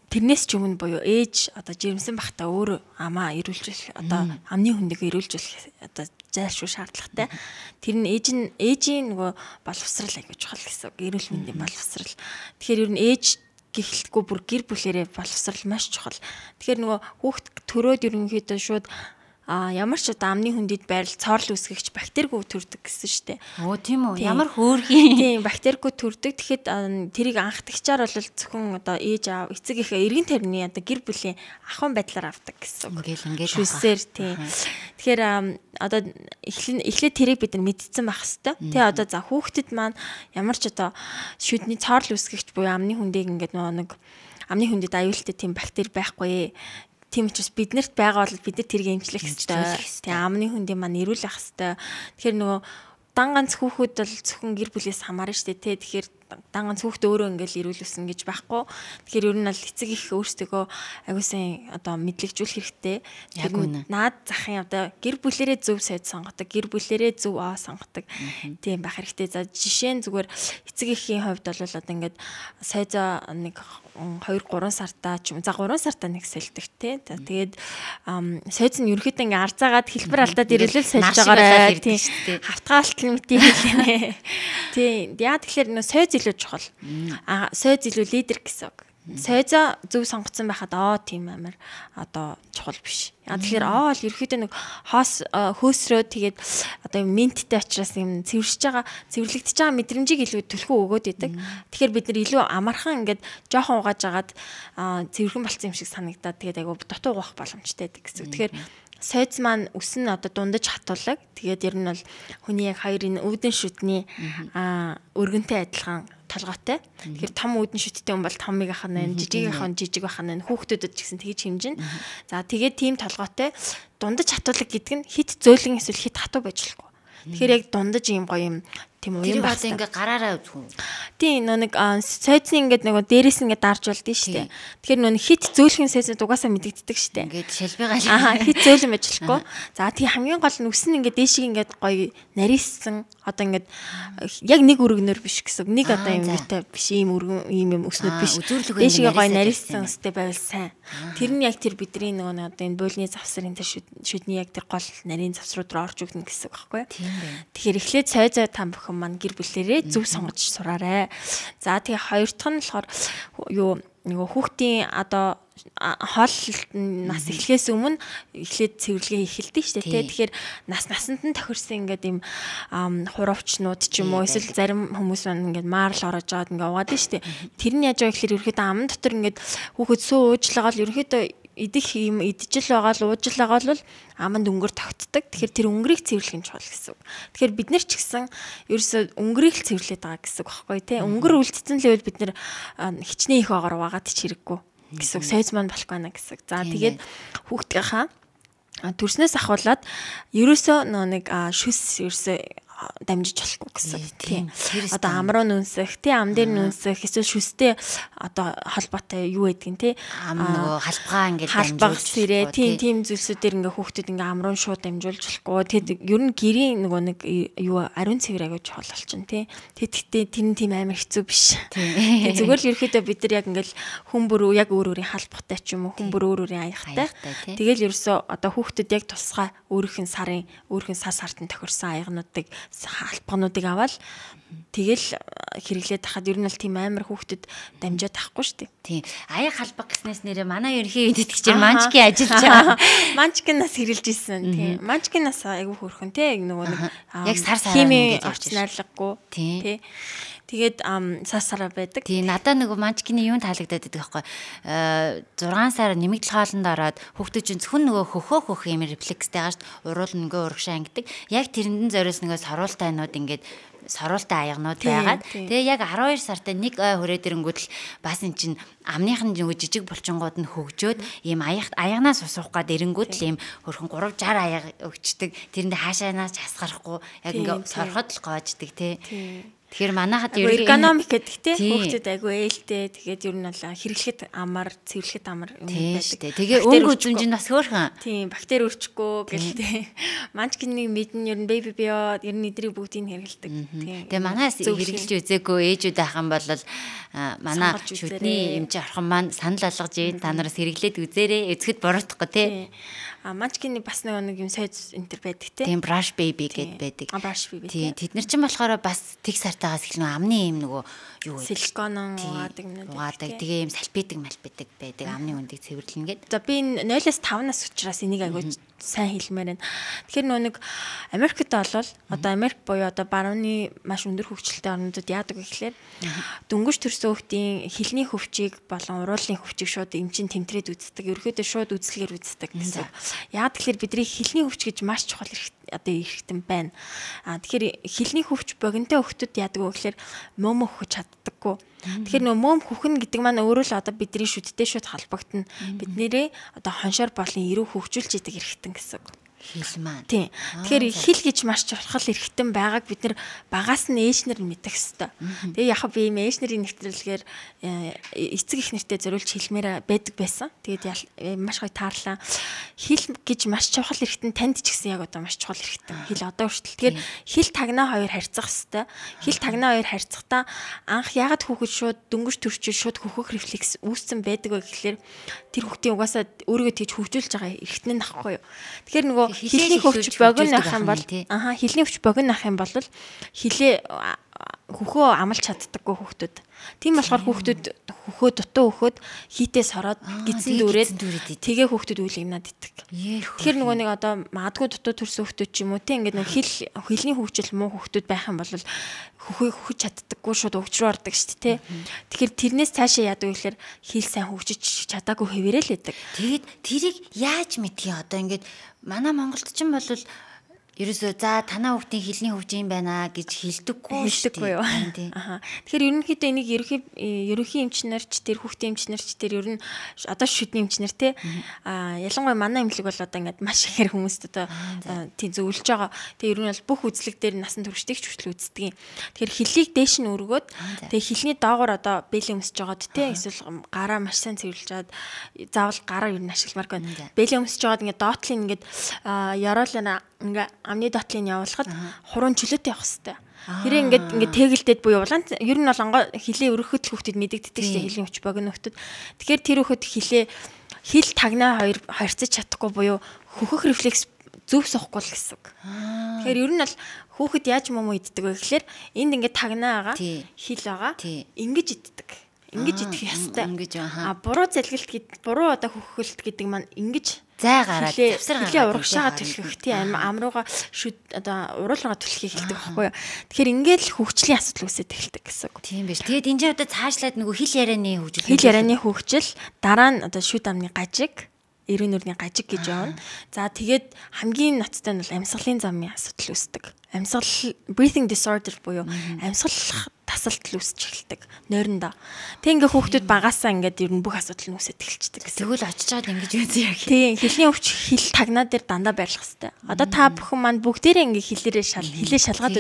S2: тэрнээс ч өмнө буюу ээж одоо жирэмсэн бахта өөр амаа ирүүлж одоо амны хүндийг ирүүлжүүлэх одоо зайлшгүй шаардлагатай. Тэр нь ээжийн нөгөө боловсрал аягүй чухал гэсэн. Эрүүл мэндийн боловсрал. Тэгэхээр ер нь ээж гихэлтгүй бүр гэр бүлэрээ боловсрал маш чухал. Тэгэхээр нөгөө хүүхд төрөөд ерөнхийдөө шууд ямар ч одоо амны хүндэд байрал цоорл үүсгэгч бактеригүй төрдөг гэсэн штэ.
S1: Оо тийм үү. Ямар хөөрхий.
S2: Тийм бактеригүй төрдөг. Тэгэхэд тэрийг анхдагчаар бол зөвхөн одоо ээж аав эцэг их эргэн тойрны одоо гэр бүлийн ахуйн байдлаар авдаг гэсэн үг.
S1: Ингээд
S2: шүсээр тийм. Тэгэхээр одоо эхлээд тэрийг бид нар мэдсэн байх хэвээр. Тэ одоо за хүүхдэд маань ямар ч одоо шүдний цоорл үүсгэгч буюу амны хүндийг ингээд нэг амны хүндэд аюултай тийм бактери байхгүй. Тийм учраас биднэрт байгаа бол бид нар тэрийг эмчлэх хэрэгтэй. Тийм амны хүндийн маань эрүүл ах хэрэгтэй. Тэгэхээр нөгөө дан ганц хүүхэд бол зөвхөн гэр бүлээс хамаарна шүү дээ. Тэгэхээр дан ганц хүүхэд өөрөө ингээл эрүүлүүлсэн гэж байхгүй. Тэгэхээр ер нь бол эцэг их өөрсдөө аюулсын одоо мэдлэгжүүлэх хэрэгтэй.
S1: Яг үнэ.
S2: Наад захын одоо гэр бүлэрээ зөв сайд сонгодог, гэр бүлэрээ зөв сонгодог. Тийм байх хэрэгтэй. За жишээ нь зүгээр эцэг эхийн хувьд бол одоо ингээд сайзаа нэг 2-3 сартаа ч юм за 3 сартаа нэг сэлдэг тий. Тэгээд сайз нь ерөөхдөө ингээ арзаагаад хэлбэр алдаад ирэлэл сольж байгаарай тий. Хавтгаалтал мэтий хэлнэ. Тий. Яа тэгэхээр нөө сайз илүү чухал. Сайз илүү лидер гэсэн үг. Сайзаа зөв сонгоцсон байхад тийм амар одоо чухал биш. Тэгэхээр бол ерөөхдөө нэг хөөсрөө тэгээд одоо менттэй учраас юм цэвэрлэгдэж байгаа мэдрэмжийг илүү төлхөө өгөөд идэг. Тэгэхээр бид нар илүү амархан ингээд жоохон угааж агаад цэвэрхэн болцсон юм шиг санагдаад тэгээд айгу дутуу угаах боломжтой байдаг гэсэн. Тэгэхээр сайз маань үс нь одоо дундаж хатуулаг. Тэгээд ер нь бол хүний яг хоёрын өвдөн шүдний өргөнтэй адилхан толгойтой. Тэгэхээр том үүдэн шүттэй хүн бол томыг ахна, жижиг ахын жижиг ахна, хүүхдүүдэд ч гэсэн тэгж хэмжинэ. За тэгээд тийм толгойтой дундаж хатуулаг гэдэг нь хит зөөлөн эсвэл хит хатуу байж болохгүй. Тэгэхээр яг дундаж юм гоё юм тийм уу юм байна.
S1: Тэр ингээ гараараа үзэх үү?
S2: Тийм нэг сайзын ингээд нэг дээрээс ингээд дарж болдсон шүү дээ. Тэгэхээр нөө хит зөөлхөн сайзад угаасаа мэдэгддэг шүү дээ.
S1: Ингээд шалбигаа
S2: хит зөөлөн байж болохгүй. За тийм хамгийн гол нь үс нь ингээд дээшийг ингээд гоё нарийсан одоо ингээд яг нэг өргөнөр биш гэсэн. Нэг одоо юм вита биш ийм өргөн ийм өснөд биш. Дээшийг гоё нарийсан өстэй байвал сайн. Тэр нь яг тэр бидний нөгөө одоо энэ буулны завсрын тэр шүдний яг тэр гол нарийн завсрууд руу орж өгнө гэсэн үг байхгүй юу?
S1: Тийм байна.
S2: Тэгэхээр эхлээд сайзаа та бүхэн маань гэр бүлээрээ зөв сонгож сураарай. За тэгээ хоёр дахь нь болохоор юу нөгөө хүүхдийн одоо хоол нас эхлэхээс өмнө эхлээд цэвэрлэгээ эхэлдэг шүү дээ. Тэгэхээр насанд нь тохирсон ингээд ийм хуравчнууд ч юм уу эсвэл зарим хүмүүс маань ингээд маарл ороож аваад ингээд угаад шүү дээ. Тэр нь яаж вэ гэхээр ерөөхдөө ам дотор ингээд хүүхэд суу уужлагаал ерөөхдөө идэх юм идчихэл байгаа л уужл байгаа бол аманд өнгөр тогтдог. Тэгэхээр тэр өнгөрийг цэвэрлэх нь чухал гэсэн үг. Тэгэхээр бид нар ч гэсэн ерөөсөө өнгөрийг л цэвэрлээд байгаа гэсэн үг байхгүй тий. Өнгөр үлдсэн л бид нар хичнээн их агаар угаад ч хэрэггүй гэсэн үг. Сайз маань болох байна гэсэн. За тэгээд хүүхдийнхаа төрснөөс ахуулаад ерөөсөө нэг шүс ерөөсөө дамжиж болохгүй гэсэн. Тийм. Одоо ам руу нүнсэх, тий ам дээр нүнсэх, эсвэл шүстэй одоо холбоотой юу гэдгийг тий
S1: нөгөө халбгаа ингээд
S2: халбагч тэрэ тийм зүйлсүүдээр ингээ хүүхдүүд ингээ ам руу шууд дамжуулж болохгүй. Тэгэд ер нь гэрийн нөгөө нэг юу ариун цэвэр аягүй чухал болчихно тий. Тэгэхдээ тэр нь тийм амар хэцүү биш. Тэгээ зүгээр л ерөөхдөө бид нар яг ингээл хүн бүр яг өөр өөрийн халбгатай ч юм уу хүн бүр өөр өөрийн аягтай. Тэгэл ерөөсөө одоо хүүхдүүд яг тусгай өөрийнх нь сар сартанд тохирсон аягнуудыг халбгануудыг аваад тэгэл хэрэглээд тахад ер нь бол тийм амар хүүхдэд дамжаад тахгүй шүү дээ.
S1: Тийм. Аяг халбаг гэснээс нэрээ манай ерхий эдэтгэгчээр манчки ажиллаж байгаа.
S2: Манчкинаас хэрэлж исэн. Тийм. Манчкинаас айгүй хөрхөн тий нөгөө нэг
S1: яг сар
S2: химийн орч найрлаггүй тий. Тэгээд сарсараа байдаг.
S1: Тий, надаа нөгөө манчкины юунд таалагдаад байдаг байхгүй. 6 сар нэмэгдэл хоолнд ороод хүүхдүүд чинь зөвхөн нөгөө хөх юм рефлекстэй байгаа шүү дээ. Уруул нөгөө урагшаа ангидаг. Яг тэрэндэн зориос нөгөө саруултайнууд ингээд саруултай аягнууд байгаад тэгээ яг 12 сартай нэг ой хүрээд ирэнгүүт л бас эн чин амныхын нөгөө жижиг булчингууд нь хөгжөөд ийм аягнаас усуух гад ирэнгүүт л ийм хөрхөн 360 аяг өгчдөг. Тэрэндээ хаашаанаас хасгарахгүй яг ингээ сорхот л гоождөг тий. Тэгэхээр манайхад
S2: эргономик гэдэг те хүүхдэд айгүй ээлтэй тэгээд ер нь бол хэрэглэхэд амар цэвэрлэхэд амар юм байдаг.
S1: Тэгээ өнгө үзмжинд бас хөөрхөн.
S2: Тийм бактери өрчихгүй гэлтэй. Манчкины мэдэн ер нь baby bio ер нь эдрийг бүгдийг хэрэглэдэг.
S1: Тийм. Тэгээ манаас хэрэглэж үзээгүй ээжүүд ахын бол манай
S2: Сонголж
S1: шүдний эмч орхон маань санал болгож та нараас хэрэглээд үзээрэй. Эцгэд буруутгахгүй тий.
S2: Манчкины бас нэг юм сойз энтер байдаг тий.
S1: Тийм brush baby гэд байдаг.
S2: Brush baby
S1: тий. Тэд нар чинь болохоор бас тэг сартаагаас эхлэн амны юм нөгөө юу вэ?
S2: Силикон угаадаг юм.
S1: Угаадаг. Тэгээ юм салпидаг малпидаг байдаг. Амны үндийг цэвэрлэнэ гэд.
S2: За би 0-5 нас учраас энийг агай сайн хэлмээр байна. Тэгэхээр нэг Америкт болвол одоо Америк буюу одоо барууны маш өндөр хөгжилтэй орнуудад яадаг вэ гэхээр дөнгөж төрсөн хүүхдийн хилний хөвчийг болон уруулын хөвчийг шууд эмчийн тэмдрээд үздэг. Ерөөдөө шууд үзлэгээр үздэг гэсэн. Яагаад тэгэхээр бидний хилний хөвч гэж маш чухал одоо эрхтэн байна. Тэгэхээр хилний хөвч богинтой хүүхдүүд яадаг вэ гэхээр мөм өгч чаддаггүй. Тэгэхээр нөгөө мөм хөхн гэдэг маань өөрөө л одоо бидний шүдтэй шууд холбогдно. Биднэрээ одоо хоншоор болон эрүү хөгжүүлж идэг эрхтэн гэсэн.
S1: Хил маань.
S2: Тийм. Тэгэхээр хил гэж маш чухал эрхтэн байгааг бид нар багаас нь ээжнэр мэдэх хэвээр. Тэгээ яг би ийм ээжнэрийн нэвтрүүлгээр эцэг их нэртэй зориулж хэлмээр байдаг байсан. Тэгээд маш гоё таарлаа. Хил гэж маш чухал эрхтэн танд ч гэсэн яг одоо маш чухал эрхтэн. Хил одоо хүртэл. Тэгэхээр хил тагнаа хоёр харьцах хэвээр. Хил тагнаа хоёр харьцахдаа анх ягаад хүүхэд шууд дөнгөж төрчил шууд хөхөх рефлекс үүссэн байдаг вэ гэхэлэр тэр хүүхдийн угаасаа өөрийгөө тэгж хөгжүүлж байгаа эрхтэн нь ахгүй юу. Тэгэхээр нөгөө хилний хөвч богино ах юм бол хилний хөвч богино ах юм бол хилээ хөхөө амлж чаддаггүй хүүхдүүд. Тийм болохоор хүүхдүүд хөхөө дутуу хөхөд хийтээс ороод гидсэн дүүрээд тэгээ хүүхдүүд үйл игнаад иддэг. Тэгэхээр нөгөө нэг одоо магадгүй дутуу төрсөн хүүхдүүд ч юм уу тийм ингээд нэг хилний хөвчл муу хүүхдүүд байх юм бол хөхөө хөхөж чаддаггүй шууд өвч рүү ордог шүү дээ. Тэгэхээр тэрнээс цаашаа яадаг вэ гэхээр хил сайн хөгжиж чадаагүй хэвээрээ л байдаг.
S1: Тэгээд тэрийг яаж мэдхий одоо ингээд манай Монголд ч юм бол ерөөсөө за танаа хүүхдийн хилний хөвч юм байна гэж хэлдэггүй
S2: юу. Тэгэхээр ерөнхийдөө энийг ерөнхий эмчнэрч тэр хүүхдийн эмчнэрч тэр ер нь одоо шүдний эмчнэр те ялангуяа манай эмнэлэг бол одоо ингээд маш ихээр хүмүүст одоо тийм зөвлөж байгаа. Тэгээ ер нь бол бүх үзлэг дээр насан туршдагч хүртэл үздэг юм. Тэгэхээр хилийг дээш нь өргөөд тэгээ хилний доогоор одоо бэлэн өмсөж жагаад те эсвэл гараа маш сайн цэвэрлж жаад заавал гараа ер нь ашигламар байна. Бэлэн өмсөж жагаад ингээд доотлын ингээд яроолна ингээ амны дотлыг явуулахад хуруунд чөлөөтэй явах хэвээр. Хэрэг ингээд тэгэлдээд буюу улаан ер нь бол хилээ өргөхөд л хүүхдэд мэдэгддэг шүү дээ хилийн хүч богино хүүхдэд. Тэгэхээр тэр хүүхэд хил тагнаа хоёр харьцаж чадахгүй буюу хөхөх рефлекс зөв сохгүй л гэсэн үг. Тэгэхээр ер нь бол хүүхэд яаж мом иддэг вэ гэхээр энд ингээд тагнаа байгаа хил байгаа ингэж иддэг. Ингэж идэх ёстой. Буруу залгилт буруу одоо хөхөлт гэдэг маань ингэж зай гараад завсар гараад урагшаага түлхэх тийм амрууга одоо уруулга түлхэх хэлдэг байхгүй юу. Тэгэхээр ингээд л хөгжлийн асуудал үүсээд эхэлдэг гэсэн үг. Тийм биш. Тэгээд энэ ч одоо цаашлаад нөгөө хил ярианы хөгжил. Хил ярианы хөгжил дараа нь одоо шүд амны гажиг эрүүн нүрийн гажиг гэж явна. За тэгээд хамгийн ноцтой нь бол амьсгалын замын асуудал үүсдэг. Амьсгал breathing disorder буюу амьсгал тасалдал үүсэж эхэлдэг нойрондоо. Тэг ингээ хүүхдүүд багаасаа ингээд ер нь бүх асуудал нь үүсэж эхэлчихдэг гэсэн. Тэгвэл очиж чад ингэж үзье яг. Тийм хилийн өвч хил тагнаа дээр дандаа байрлах хэвээр. Одоо та бүхэн маань бүгдээрээ ингээ хилээ шалгаад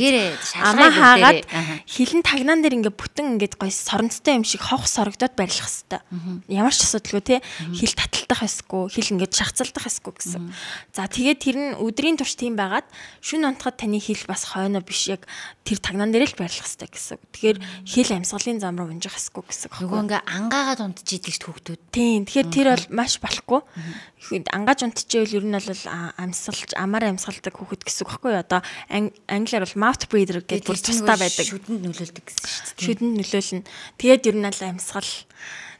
S2: амаа хаагаад хилэн тагнаан дээр ингээ бүтэн ингээд гоё соронцтой юм шиг ховх сорогдоод байрлах хэвээр. Ямар ч асуудалгүй те хил таталтах хэсгүй хил ингээд шахацалдах хэсгүй гэсэн. За тэгээд тэр нь өдрийн турш тийм байгаад шүн унтахад таны хил бас хойно биш яг тэр тагнаан дээр л байрлах хэвээр гэсэн. Тэгэхээр хил амьсгалын зам руу унжих хэсгүй гэсэн. Нөгөө ингээ ангаагаад унтж идэг шүү хүүхдүүд. Тийм. Тэгэхээр тэр бол маш болохгүй. Ангааж унтчихвэл ер нь бол амьсгалж амаар амьсгалдаг хүүхэд гэсэн үг байхгүй юу? Одоо англиар бол mouth breather гэдэг бүр тустай байдаг. Шүдэнд нөлөөлдөг гэсэн шүү дээ. Шүдэнд нөлөөлнө. Тэгээд ер нь бол амьсгал.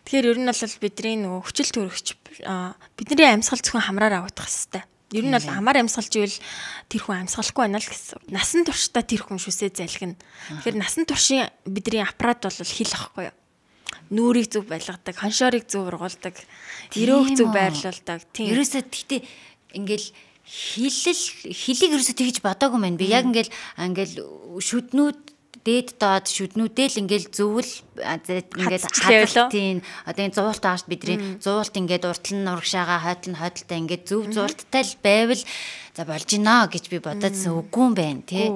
S2: Тэгэхээр ер нь бол бидний нөгөө хүчил төрөгч бидний амьсгал зөвхөн хамраар авах хэвээр. Ер нь бол амаар амьсгалж ивэл тэр хүн амьсгалахгүй байна л гэсэн. Насан туршдаа тэр хүн шүсээ залгина. Тэгэхээр насан туршийн бидний аппарат бол хил ахгүй юу? Нүрийг зөв байлгадаг, хоншоорыг зөв ургуулдаг, өрөөх зөв байрлуулдаг. Тийм. Ерөөсөө тэгтээ ингээл хилийг ерөөсөө тэгж бодоогүй мэн. Би яг ингээл шүднүүд дээд доод шүднүүдээ л ингээл зөвл ингээд хадгалtiin одоо энэ зуулт ааш бидний зуулт ингээд уртл нь урагшаага хойдолтой ингээд зөв зуулттай л байвал за болж гинэ гэж би бодоодсэн үгүй юм байна тий.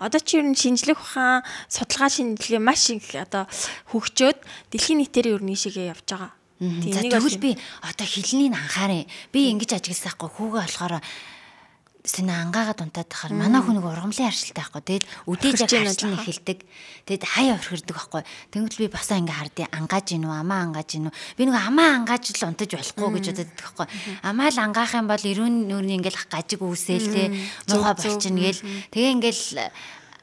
S2: Одоо чи ер нь шинжлэх ухаан судалгаа шинжилгээ маш их одоо хөгжөөд дэлхийн нийтээр ер нь ийшээгээ явж байгаа. Тэгвэл би одоо хилнийг анхаарай. Би ингэж ажигласаахгүй хүүгээ болохоор
S1: Сэнэ ангаагаад унтаад тахаар манай хүн нэг ургамлын аршилтай байхгүй. Тэгэд үдээж харсан эхэлдэг. Тэгэд хаяа орхирдаг байхгүй. Тэнгүүл би босоо ингээ хардыг ангааж гинүү, амаа ангааж гинүү. Би нэг амаа ангааж л унтаж болохгүй гэж боддог байхгүй. Амаа л ангаах юм бол эрүүн нүрийн ингээл гажиг үүсээл те муухай болчихно гээл. Тэгээ ингээл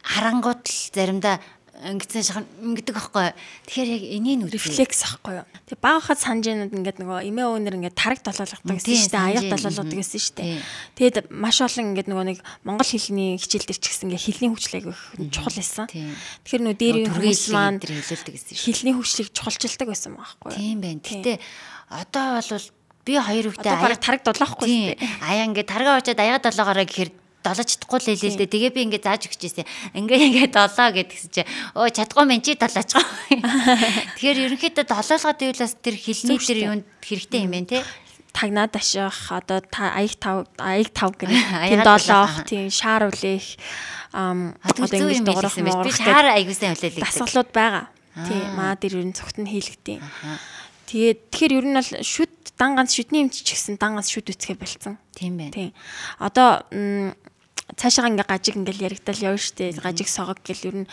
S1: харангууд л заримдаа ингэсэн шахна ингэдэг байхгүй. Тэгэхээр яг энийг үгүй.
S2: Рефлекс ахгүй юу. Тэг багахад санжинууд ингээд нөгөө эмээ өөнөр ингээд тараг долоолгодог гэсэн шүү дээ. Аяг долоолгодог гэсэн шүү дээ. Тэгэд маш олон ингээд нөгөө нэг монгол хэлний хичээл дээр ч гэсэн ингээд хэлний хөгжлийг чухал байсан. Тэгэхээр нөгөө дээрийн хүмүүс маань
S1: хэлүүлдэг гэсэн шүү.
S2: Хэлний хөгжлийг чухалчилдаг байсан байхгүй юу.
S1: Тийм байна. Гэтэ одоо бол би хоёр хүүхдээ
S2: аяг тараг долоохгүй шүү дээ.
S1: Аяа ингээд таргаа очоод аяга долоогоороо гэхээр долож чадахгүй л хэлээ л дээ. Тэгээ би ингээд зааж өгчээсэй. Ингээд долоо гэдгсэн чи өө чадахгүй мэн чи долоочгоо. Тэгэхээр ерөнхийдөө долоолгоод ивэл бас тэр хэлний тэр юунд хэрэгтэй юм байна те.
S2: Тагнаад аших одоо аяг тав гэх тийм долоох тийм шаар үлээх
S1: одоо ингэж дуурайсан байж би шаар аягуулсан хүлээлгдэг.
S2: Дасгалууд байгаа. Тийм маа дээр ер нь цогт нь хийлэгдэв. Тэгэхээр ер нь бол шүд дан ганц шүдний эмч ч гэсэн дан ганц шүд үцгээ болцсон.
S1: Тийм байна.
S2: Тийм. Одоо цаашаа ингээ гажиг ингээл яригдал явна штэ. Гажиг согог гэл ер нь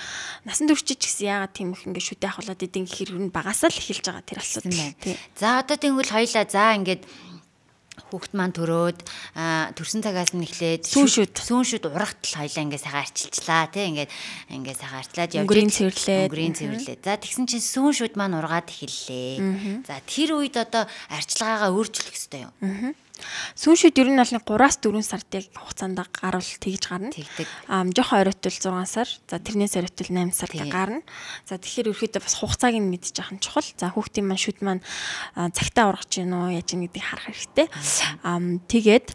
S2: насан туршиж ч гэсэн яагаад тийм их ингээ шүдэ ахуулаад идэв гэхээр ер нь багасаа л эхэлж байгаа тэр асуудал.
S1: За одоо тэгвэл хоёлаа за ингээд хүүхд маань төрөөд төрсэн цагаас нь эхлээд сүүн шүд урагтал хоёлаа ингээ сайхан арчилчлаа тий ингээ сайхан арчлаад явж өнгөрийн цэвэрлээ. За тэгсэн чинь сүүн шүд маань ургаад эхэллээ. За тэр үед одоо арчилгаагаа өөрчлөх ёстой юу?
S2: Сүүн шүд ер нь бол 3-4 сартыг хугацаанд гарвал тэгж гарна. Жохон оройтвол 6 сар, за тэрнээс оройтвол 8 сар гарна. За тэгэхээр ерөөхдөө бас хугацааг нь мэдчих нь чухал. За хүүхдийн маань шүд маань цагтаа ургаж гин үү, яаж нэгдийг харах хэрэгтэй. Тэгээд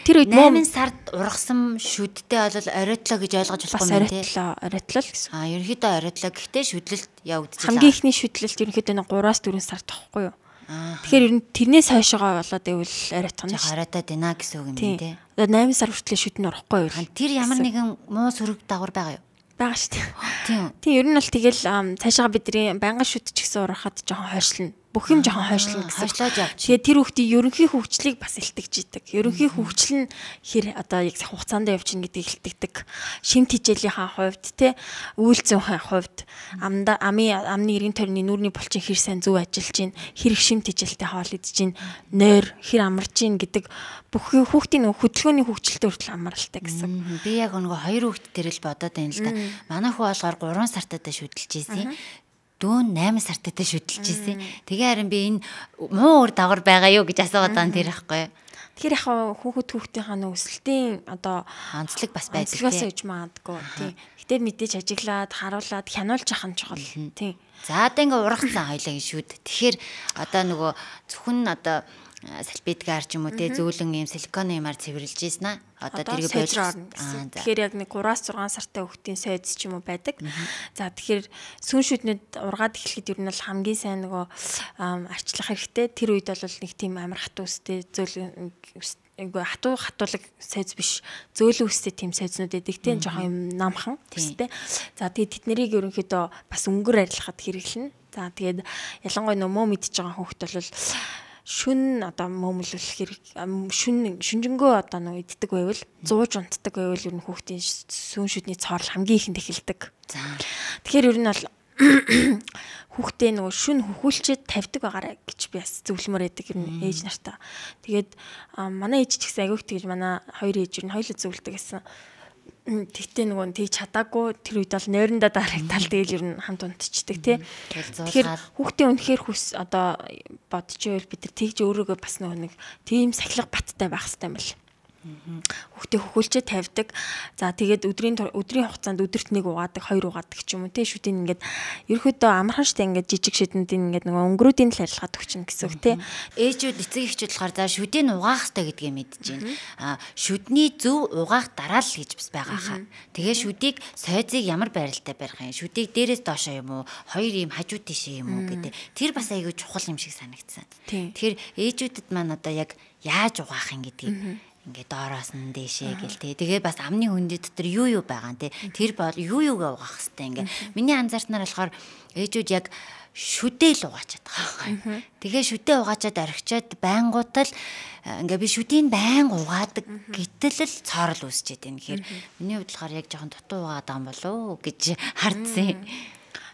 S2: тэр үед
S1: 8 сард ургасан шүдтэй бол оройтлоо гэж ойлгож болохгүй юм тий.
S2: Оройтлол гэсэн.
S1: Ерөөхдөө оройтлоо. Гэхдээ шүдлэлт явагдчихлаа.
S2: Хамгийн ихний шүдлэлт ерөөхдөө 3-4 сар тахгүй юу? Тэгэхээр ер нь тэрнээс хойшоо болоод ивэл оройтгоно шүү.
S1: Оройтоод байна гэсэн үг юм тий.
S2: 8 сар хүртэл шүд нь орохгүй юу?
S1: Тэр ямар нэгэн муу сөрөг дагавар байгаа юу?
S2: Бага шүү дээ. Тийм ер нь бол тэгэл цаашаа бидний байнгын шүд ч гэсэн урахад жоохон хойшлно. Бүх юм жоохон хойшлно гэсэн.
S1: Хойшлоод явж.
S2: Тэгээ тэр хүүхдийн ерөнхий хөгжлийг бас илтгэж идэг. Ерөнхий хөгжил нь хэр одоо яг хугацаанд явж ийн гэдгийг илтгэдэг. Шимт хичээлийнхаа хувьд те үйлцэн хувьд амны эргэн тойрны нүрийн булчин хэр сайн зөв ажиллаж ийн, хэр их шимт хичээлтэй хоол идэж ийн, нойр хэр амарч ийн гэдэг бүх хүүхдийн хөдөлгөөний хөгжилтэй хүртэл амралтай гэсэн.
S1: Би яг нөгөө хоёр хүүхд дээр л бодоод байна л да. Манай хүү болохоор 3 сартаа шүтэлж ийсэн. Дүүн 8 сартаа шүтэлж ийсэн. Тэгээ харин би энэ муу үр дагавар байгаа юу гэж асуугаад байгаа тэр ихгүй.
S2: Тэгэхээр яг хүүхдийнхаа өсөлтийн одоо
S1: онцлог бас байдаг
S2: тийм. Онцлогоос үж магадгүй тийм. Гэтэ мэдээж ажиглаад харуулад хянуулж ахын чухал тийм.
S1: За одоо ингээ ургацсан хоёлаа шүүд. Тэгэхээр одоо нөгөө зөвхөн одоо салбидгаар ч юм уу те зөөлөн юм силиконы юмар цэвэрлж ийсэн аа. Одоо тэрийг
S2: болж байна. Тэгэхээр яг нэг 3-6 сартай хүүхдийн сойц ч юм уу байдаг. За тэгэхээр сүүн шүднүүд ургаад эхлэхэд ер нь бол хамгийн сайн нөгөө арчлах хэрэгтэй. Тэр үед бол нэг тийм амар хатуу өстэй зөөлөн хатуулаг сайз биш зөөлөн үстэй тийм сайзнууд эдэг тийм жоохон юм намхан үстэй. За тэгээд тэд нарыг ерөнхийдөө бас өнгөр арилгахад хэрэглэнэ. За тэгээд ялангуяа нөмөө мэдчихэж байгаа хүүхд бол шүн одоо мөмлөх хэрэг шүнжэнгөө одоо нөө иддэг байвал зууж унтдаг байвал ер нь хүүхдийн сүүн шүдний цоорл хамгийн ихэнд эхэлдэг. Тэгэхээр ер нь бол хүүхдээ нөгөө шүн хөхүүлчихэд тавьдаг байгаарай гэж би бас зөвлөмөр байдаг ер нь ээж нартаа. Тэгээд манай ээж ч гэсэн агиух тэгж манай хоёр ээж ер нь хоёулаа зөвлөдөг гэсэн. Тэгтээ нөгөө тийж чадаагүй тэр үед бол нойрондоо дарагтал тэгэл ер нь хамт унтчихдаг тий. Тэгэхээр хүүхдийн үнэхээр хүс одоо бодчихвэл бид нар тэгж өөрөөгөө бас нөгөө нэг тийм сахилга баттай байх хэрэгтэй юм байна. Хүүхдээ хөхүүлчээ тавьдаг. За тэгээд өдрийн хугацаанд өдөрт нэг угаадаг, хоёр угаадаг ч юм уу тий. Шүдийн ингээд ерөөхдөө амархан штэ ингээд жижиг шүднүүдийн ингээд нөгөө өнгөрүүдийн л арилгаад өгчнө гэсэн үг тий.
S1: Ээжүүд эцэг эхчүүд болохоор за шүдийг угаах хэрэгтэй гэдгийг мэдэж байна. Шүдний зөв угаах дараа л гэж бас байгаа хаа. Тэгээ шүдийг сойзыг ямар байралтай барих юм? Шүдийг дээрээс доошоо юм уу? Хоёр юм хажуу тийшээ юм уу гэдэг. Тэр бас айгүй чухал юм шиг санагдсан. Тэгэхээр ээжүүдэд маань одоо яг яаж угаах юм гэдгийг ингээ доороос нь дээшээ гэл тэгээ бас амны хөндөд дотор юу байгаа нэ тэр бол юугаа угаах хэвтэй ингээ миний анзаарснаар болохоор ээжүүд яг шүдээ л угаачаад байгаа. Тэгээ шүдээ угаачаад орхичоод байнгуутал ингээ би шүдийг байнга угаадаг гэт тэгтэл л цоорол үүсчихэд байна. Тэгэхээр миний хувьд болохоор яг жоохон дутуу байгаа юм болов уу гэж хардсан.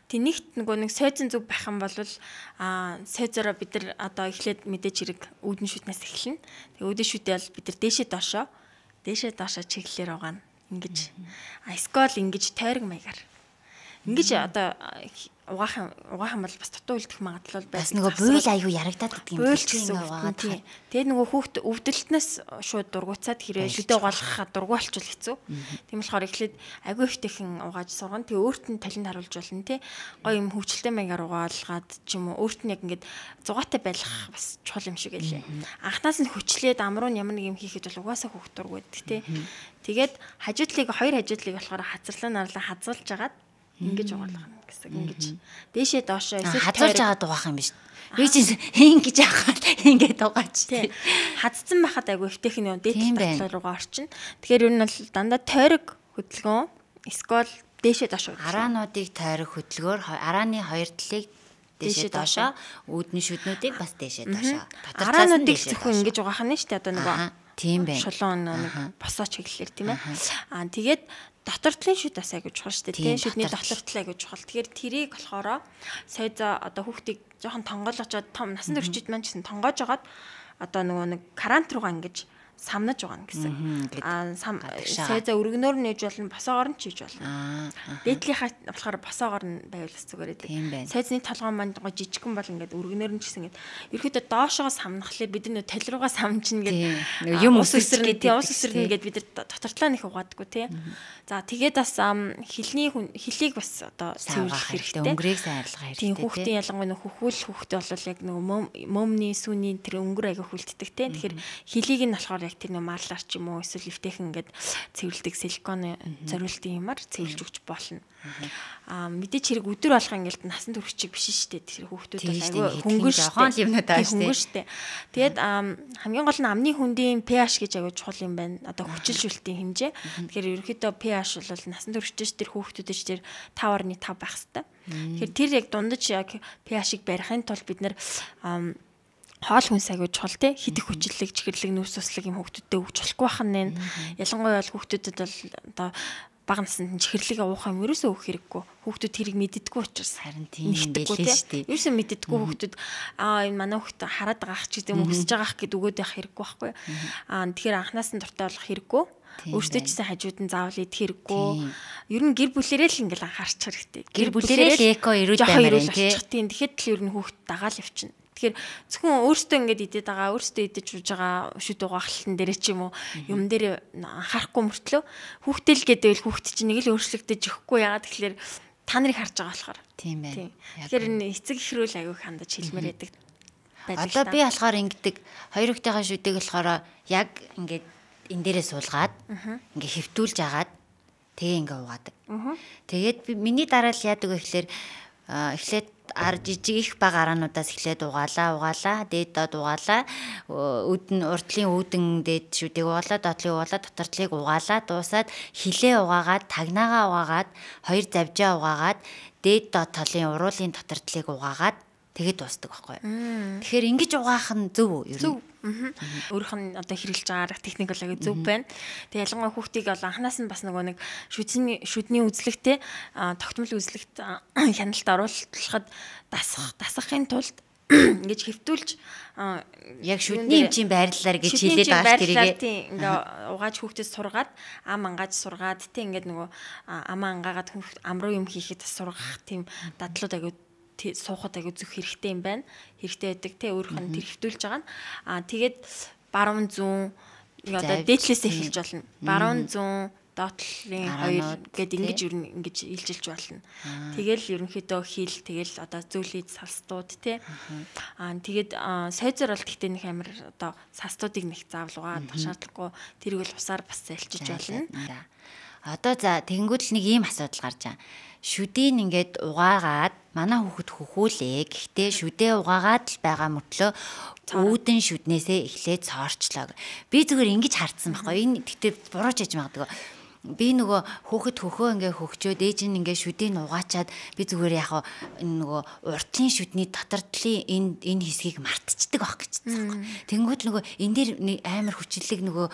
S2: Тэг нэгт нэг сойзон зүг байх юм бол сойзороо бид нар одоо эхлээд мэдээж хэрэг үүдэн шүтнээс эхэлнэ. Тэг үүдэн шүтээ бол бид нар дээшээ доошоо чиглэлээр байгаа нь ингэж скол ингэж тойрог маягаар ингэж одоо угаахан бол бас дутуу үлдэх магадлал
S1: бас нөгөө буйл аюу ярагдаад гэдэг юм
S2: чинь угаагаад. Тэгээд нөгөө хүүхд өвдөлтнөөс шууд дургуцаад хэрэг шүдэ угаалгахад дургуйлчул хэцүү. Тийм болохоор эхлээд аюу ихтэйхэн угааж сургана. Тэгээ өөрт нь талент харуулж болно тий. Гоё юм хөвчлөлтэй маягаар угаалгаад ч юм уу өөрт нь яг ингээд зугаатай байлгах бас чухал юм шиг байлээ. Анхнаас нь хүчлээд амруу ямар нэг юм хийхэд бол угаасаа хүүхд дургуйдаг тий. Тэгээд хоёр хажуудлыг болохоор хацарлаа нарлаа хазуулж агаад ингэж угаалгах гэсэн ингэж дээшээ доошоо
S1: эсвэл хазуулж агаад угаах юм биш. Би чинь ингэж яхаад ингэж угаач тий.
S2: Хадцсан байхад айгу эвтэйх нь дээд талаар руугаа орчин. Тэгэхээр ер нь бол дандаа тойрог хөдөлгөөн скол дээшээ доошоо.
S1: Араануудыг тойрог хөдөлгөөр арааны хоёр талыг дээшээ доошоо, үүдний шүднүүдийг бас дээшээ доошоо.
S2: Араануудыг зөвхөн ингэж угаах нь шүү дээ одоо нөгөө
S1: тийм байна.
S2: Шулуун нэг босоо чиглэлээр тийм ээ. Тэгээд дотортлын шүд бас айгуу чухал шүү дээ. Тийм шүдний дотортол айгуу чухал. Тэгэхээр тэрийг болохоор сойзо одоо хүүхдийг жоохон тонгоолгочоод том насан туршид маань гэсэн тонгоож агаад одоо нөгөө нэг карант руугаа ингэж самнаж байгаа гэсэн. Сойзо өргөнөөр нээж болно, босоогоор нь чийж болно. Дээдлийнхаа болохоор босоогоор нь байвал зүгээр дээ. Сойзны толгой маань жижигхэн бол ингээд өргөнөөр нь ч гэсэн ингээд ерөөдөө доошоо самнахлаар бид нөө тал руугаа самжина гэдэг юм ус өсрнэ гэдэг бид нар дотортлоо нэх угаадаггүй тий. За тэгээд бас хилийг бас одоо цэвэрлэх хэрэгтэй.
S1: Өнгөрийг сайн арилгах хэрэгтэй.
S2: Тийм хүүхдийн ялангуяа хөхүүл хүүхдээ бол яг нөгөө мөмний сүүний тэр өнгөр аяга хүлддэг тий. Тэгэхээр хилийг нь болохоор яг тэр нэг марлаар ч юм уу эсвэл эвтэйхэн ингээд цэвэрлдэг силикон зориултын юмар цэвэрлж өгч болно. Мэдээч хэрэг өдөр болох ингээд насан турш чиг биш шүү дээ. Тэр хүүхдүүд бол аяга хөнгөн шүү дээ. Тэгээд хамгийн гол нь амны хүндийн pH гэж аяга чухал юм байна. Одоо хүчилжүүлэлтийн хэмжээ. Тэгэхээр ерөнхийдөө pH бол насан туршиж тэр хүүхдүүдэж тэр 5.5 байх хэрэгтэй. Тэгэхээр тэр яг дундаж яг pH-ийг барихын тулд бид нэр хоол хүнс аягүй чухал те хидэх хүчлэг чихэрлэг нүүрс туслаг юм хүүхдүүдэд өгч болохгүй бахан нэ. Ялангуяа бол хүүхдүүдэд бол одоо бага наснд нь чихэрлэг уух юм ерөөсөө өгөх хэрэггүй. Хүүхдүүд тэрийг мэддэггүй учраас
S1: харин тийм байлээ шүү дээ.
S2: Ерөөсөө мэддэггүй хүүхдүүд энэ манай хүүхд хараад байгаа ах ч гэдэг юм өсөж байгаа ах гэд өгөөд байх хэрэггүй байхгүй. Тэгэхээр анханаас нь дуртай болох хэрэггүй. Өөртөө ч гэсэн хажууд нь заавал идэх хэрэггүй. Ер нь гэр бүлэрээ л ингээл анхаарч хэрэгтэй.
S1: Гэр бүлэрээ л эко эрүүл баймаар юм
S2: тийм. Тэгэхэд л ер нь хүүхд дагаал явчихна. Тэгэхээр зөвхөн өөртөө ингээд идээд байгаа, өөртөө идэж ууж байгаа шүд угаахлалтан дээр ч юм уу юм дээр анхаарахгүй мөртлөө хүүхдэл гэдэл хүүхд чинь нэг л өөрчлөгдөж өгөхгүй яагаад тэгэхээр та нарыг харж байгаа болохоор.
S1: Тийм байна.
S2: Тэгэхээр энэ эцэг ихрүүл аягүй хандаж хэлмээр байдаг.
S1: Одоо би болохоор ингэдэг хоёр хүүхдийн шүдийг болохоор яг ингээд энэ дээрээ суулгаад ингээд хэвтүүлж агаад тэгээ ингээд угаадаг. Тэгээд миний дараа л яадаг вэ гэхээр эхлээд жижиг их бага араануудаас эхлээд угаалаа дээд доод угаалаа уртлын үүдэн дээд шүдийг угаалаа доотлыг угаалаа дотортлыг угаалаа дуусаад хилээ угаагаад тагнаагаа угаагаад хоёр завжаа угаагаад дээд доод талын уруулын дотортлыг угаагаад тэгээд дуустдаг байхгүй юу. Тэгэхээр ингэж угаах нь зөв үү?
S2: Зөв. Өөрийнх нь одоо хэрэглэж байгаа техник бол аягүй зөв байна. Тэгээ ялангуяа хүүхдийг бол анханаас нь бас нөгөө нэг шүдний үзлэгтэй тогтмол үзлэгт хяналт оруулахад дасгахын тулд ингэж хэвтүүлж
S1: яг шүдний эмчийн байрлалаар гэж хэлээд байгаа тэрийг
S2: ингээ угааж хүүхдэд сургаад ам ангааж сургаад тэ ингээд нөгөө амаа ангаагаад амруу юм хийхэд сургах тийм дадлууд аягүй суухад аягүй зөв хэрэгтэй юм байна. Хэрэгтэй байдаг те өөрийнх нь тэр хэвтүүлж байгаа нь. Тэгээд баруун зүүн одоо дээдлээс эхэлж болно. Баруун зүүн доотлын хоёр гэд ингэж ер нь ингэж илжилж болно. Тэгэл ерөнхийдөө хил тэгэл одоо зөөлид салстууд те. Тэгээд сойзор бол гэхдээ нэг амар одоо састуудыг нэг заавал угаад шаардлагагүй. Тэрийг бол усаар бас зайлчиж болно.
S1: Одоо за тэгэнгүүт л нэг ийм асуудал гарч байгаа. Шүдийн ингээд угаагаад манай хүүхэд хөхүүлээ. Гэхдээ шүдээ угаагаад л байгаа мөртлөө үүдэн шүднээсээ эхлээд цоорчлоо. Би зүгээр ингэж хардсан байхгүй. Энэ тэгтээ бурууж яж магадгүй. Би нөгөө хүүхэд хөхөө ингээ хөгчөөд ээж нь ингээ шүдийг угаачаад би зүгээр яг нөгөө уртлын шүдний дотордлын энэ хэсгийг мартчихдаг байх гэж байна. Тэнгүүд нөгөө энэ дээр амар хүчлэг нөгөө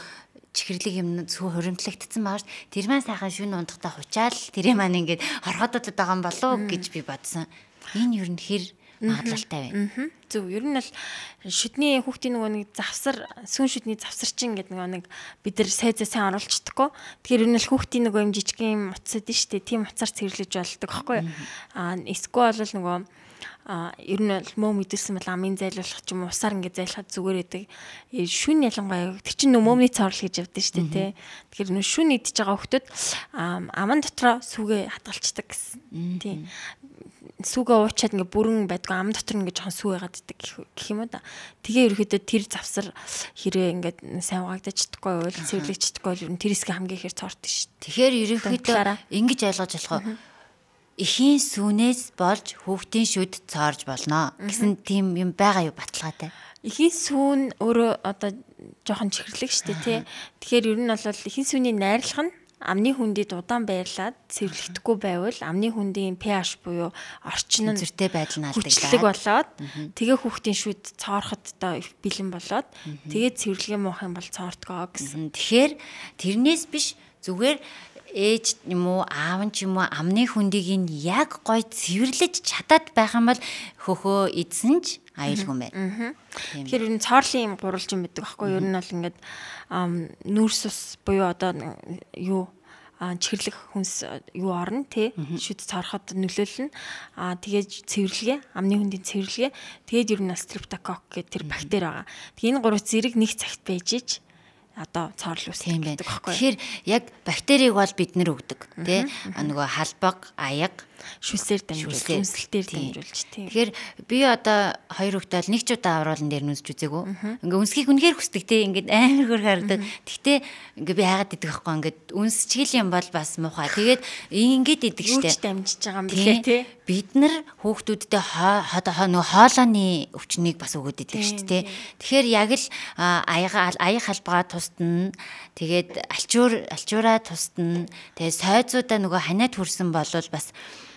S1: чихэрлэг юм сүү хуримтлагдсан байгаа ш. Тэр маань сайхан шүн ундахтаа хучаал тэр маань ингээд орхотод байгаа юм болов гэж би бодсон. Энэ юу нэр магадлалтай байна.
S2: Зөв. Ер нь бол шүдний хүүхдийн нөгөө нэг завсар, сүүн шүдний завсарчин гэдэг нөгөө нэг бид нар сайзаа сайн оруулчихдаггүй. Тэгэхээр ер нь л хүүхдийн нөгөө юм жижигхэн утсад нь штэ. Тийм утсаар цэвэрлэж болдог байхгүй юу? Эсвэл бол нөгөө ер нь бол мөө мэдүүлсэн бол амын зайлуулах ч юм уу усаар ингээд зайлахад зүгээр байдаг. Шүн ялангуяа тэр чинь мөөмний цаврал гэж явдсан шүү дээ тий. Тэгэхээр нөө шүн идчихэж байгаа хүүхдүүд аман дотроо сүгэ хадгалцдаг гэсэн. Тий. Сүгэ уучаад ингээд бүрэн байдгүй ам дотор ингээд жоохон сүү ягаад иддэг гэх юм уу да. Тэгээ ерөөхдөө тэр завсар хэрэг ингээд сайн угаагдаж чадахгүй бол цэвэрлэж чадахгүй бол ер нь тэр хэсэг хамгийн ихээр цоорт шүү.
S1: Тэгэхээр ерөөхдөө ингэж ойлгож болох эхийн сүүнээс болж хүүхдийн шүд цоорж болно гэсэн тийм юм байгаа юу баталгаатай.
S2: Эхийн сүүн өөрөө одоо жоохон чихэрлэг шүү дээ тий. Тэгэхээр ер нь бол эхийн сүүний найрлах нь амны хүндэд удаан байрлаад цэвэрлэгдэхгүй байвал амны хүндийн pH буюу орчин нь
S1: зөртэй байдал нь
S2: алдагддаг болоод тэгээ хүүхдийн шүд цоороход одоо бэлэн болоод тэгээ цэвэрлэгээ муух юм бол цоортгоо гэсэн.
S1: Тэгэхээр тэрнээс биш зүгээр ээж юм уу аав нь ч юм уу амны хүндийг нь яг гой цэвэрлэж чадаад байх юм бол хөхөө эдсэн ч аюулгүй байна.
S2: Тэгэхээр ер нь цоорлын юм гурвалж юм байдаг байхгүй юу? Ер нь бол ингээд нүүрс ус буюу одоо юу чихэрлэг хүнс юу орно тий шүд цоороход нөлөөлнө. Тэгээд цэвэрлэгээ амны хүндийн цэвэрлэгээ тэгээд ер нь стрептокок гэдэг тэр бактери байгаа. Тэгээ энэ гурав зэрэг нэг цагт байж иж одоо цоорлуулсан
S1: тийм байна. Тэгэхээр яг бактерийг бол бид нэр өгдөг тий нөгөө халбаг аяга
S2: шүсээр дамжуулж үнсэлтээр дамжуулж тийм.
S1: Тэгэхээр би одоо хоёр хүүхдээ нэг ч удаа авруулан дээр нүсж үзээгүй. Ингээ үнсхийг үнэхээр хүсдэг те ингээд амар хөр харагдаад. Гэхдээ ингээ би хайгаад идэх байхгүй ингээд үнсчихэл юм бол бас муухай. Тэгээд ингээд идэх штэ.
S2: Юуч дамжиж байгаа юм бэлээ те.
S1: Бид нар хүүхдүүдтэй нөгөө хоолойны өвчнийг бас өгөөд идэг штэ те. Тэгэхээр яг л аяга халбгаа тусдна. Тэгээд алчуураа тусдна. Тэгээд сойзуудаа нөгөө ханиад хүрсэн болвол бас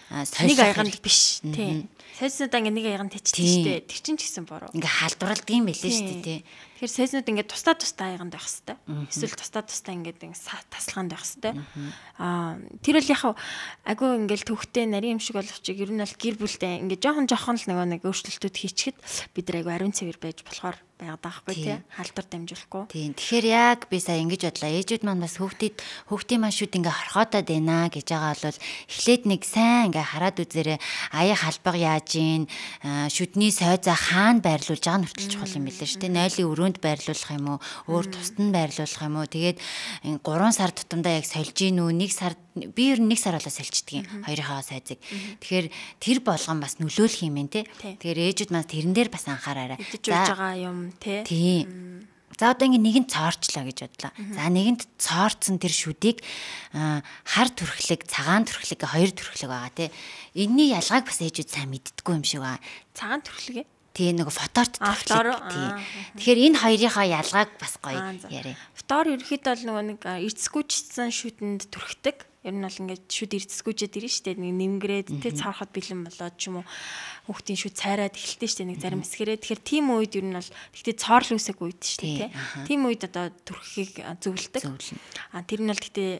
S2: нэг аяганд биш тий. Сайзнуудаа ингээ нэг аяганд тачдаг штэ. Тэр чинь ч гэсэн буруу.
S1: Ингээ халдварладаг юм байлээ штэ тий.
S2: Тэгэхээр сайзнууд ингээ тусдаа аяганд байх хэвээр. Эсвэл тусдаа ингээ таслаханд байх хэвээр. Тэр бол яг агуу ингээл төвхтэй нарийн юм шиг боловч ер нь бол гэр бүлтэй ингээ жоохон л нэг өөрчлөлтүүд хийчихэд бид нар агуу ариун цэвэр байж болохоор байгаад байхгүй тий. Халдвар дамжуулахгүй.
S1: Тийм. Тэгэхээр яг би сая ингэж бодлоо. Ээжүүд маань бас хүүхдийн маань шүд ингээ хорхоотод байна гэж байгаа бол эхлээд нэг сайн ингээ хараад үзээрэй. Аяа халбаг яаж ийн шүдний сойзаа хаана байрлуулж байгаа нь хүртэл чухал юм билээ шүү дээ. Нойлын өрөөнд байрлуулах юм уу? Өөр тусад нь байрлуулах юм уу? Тэгээд 3 сар тутамдаа яг сольж ийн үү? 1 сар би ер нь 1 сар болоо сольчдөг юм. Хоёрынхаа сайзыг. Тэгэхээр тэр болгон бас нөлөөлөх юм байна те. Тэгэхээр ээжүүд маань тэрэн дээр бас анхаараарай.
S2: Идэж ууж байгаа юм те.
S1: Тийм. За одоо ингэ нэгэнд цоорчлоо гэж бодлоо. За нэгэнд цоорцсон тэр шүдийг хар түрхлэг, цагаан түрхлэг хоёр түрхлэг байгаа тий. Энийний ялгааг бас ээжүүд сайн мэддэггүй юм шиг байна.
S2: Цагаан түрхлэг?
S1: Тий нөгөө фоторт түрхлэг тий. Тэгэхээр энэ хоёрынхаа ялгааг бас гоё яриа.
S2: Фотор ерөөхдөө бол нөгөө нэг эрдэсгүйчсэн шүдэнд түрхдэг. Ер нь бол ингээд шүд эрдэсгүйчээд ирнэ штэ нэг нэмгрээд тэ цаахад бэлэн болоод ч юм уу хүүхдийн шүд цайраад эхэлдэг штэ нэг зарим эсгэрээ. Тэгэхээр тийм үед ер нь бол гэхдээ цоорл үсэг үед штэ тэ. Тийм үед одоо түрхийг зөвлөдөг. Тэр нь бол гэхдээ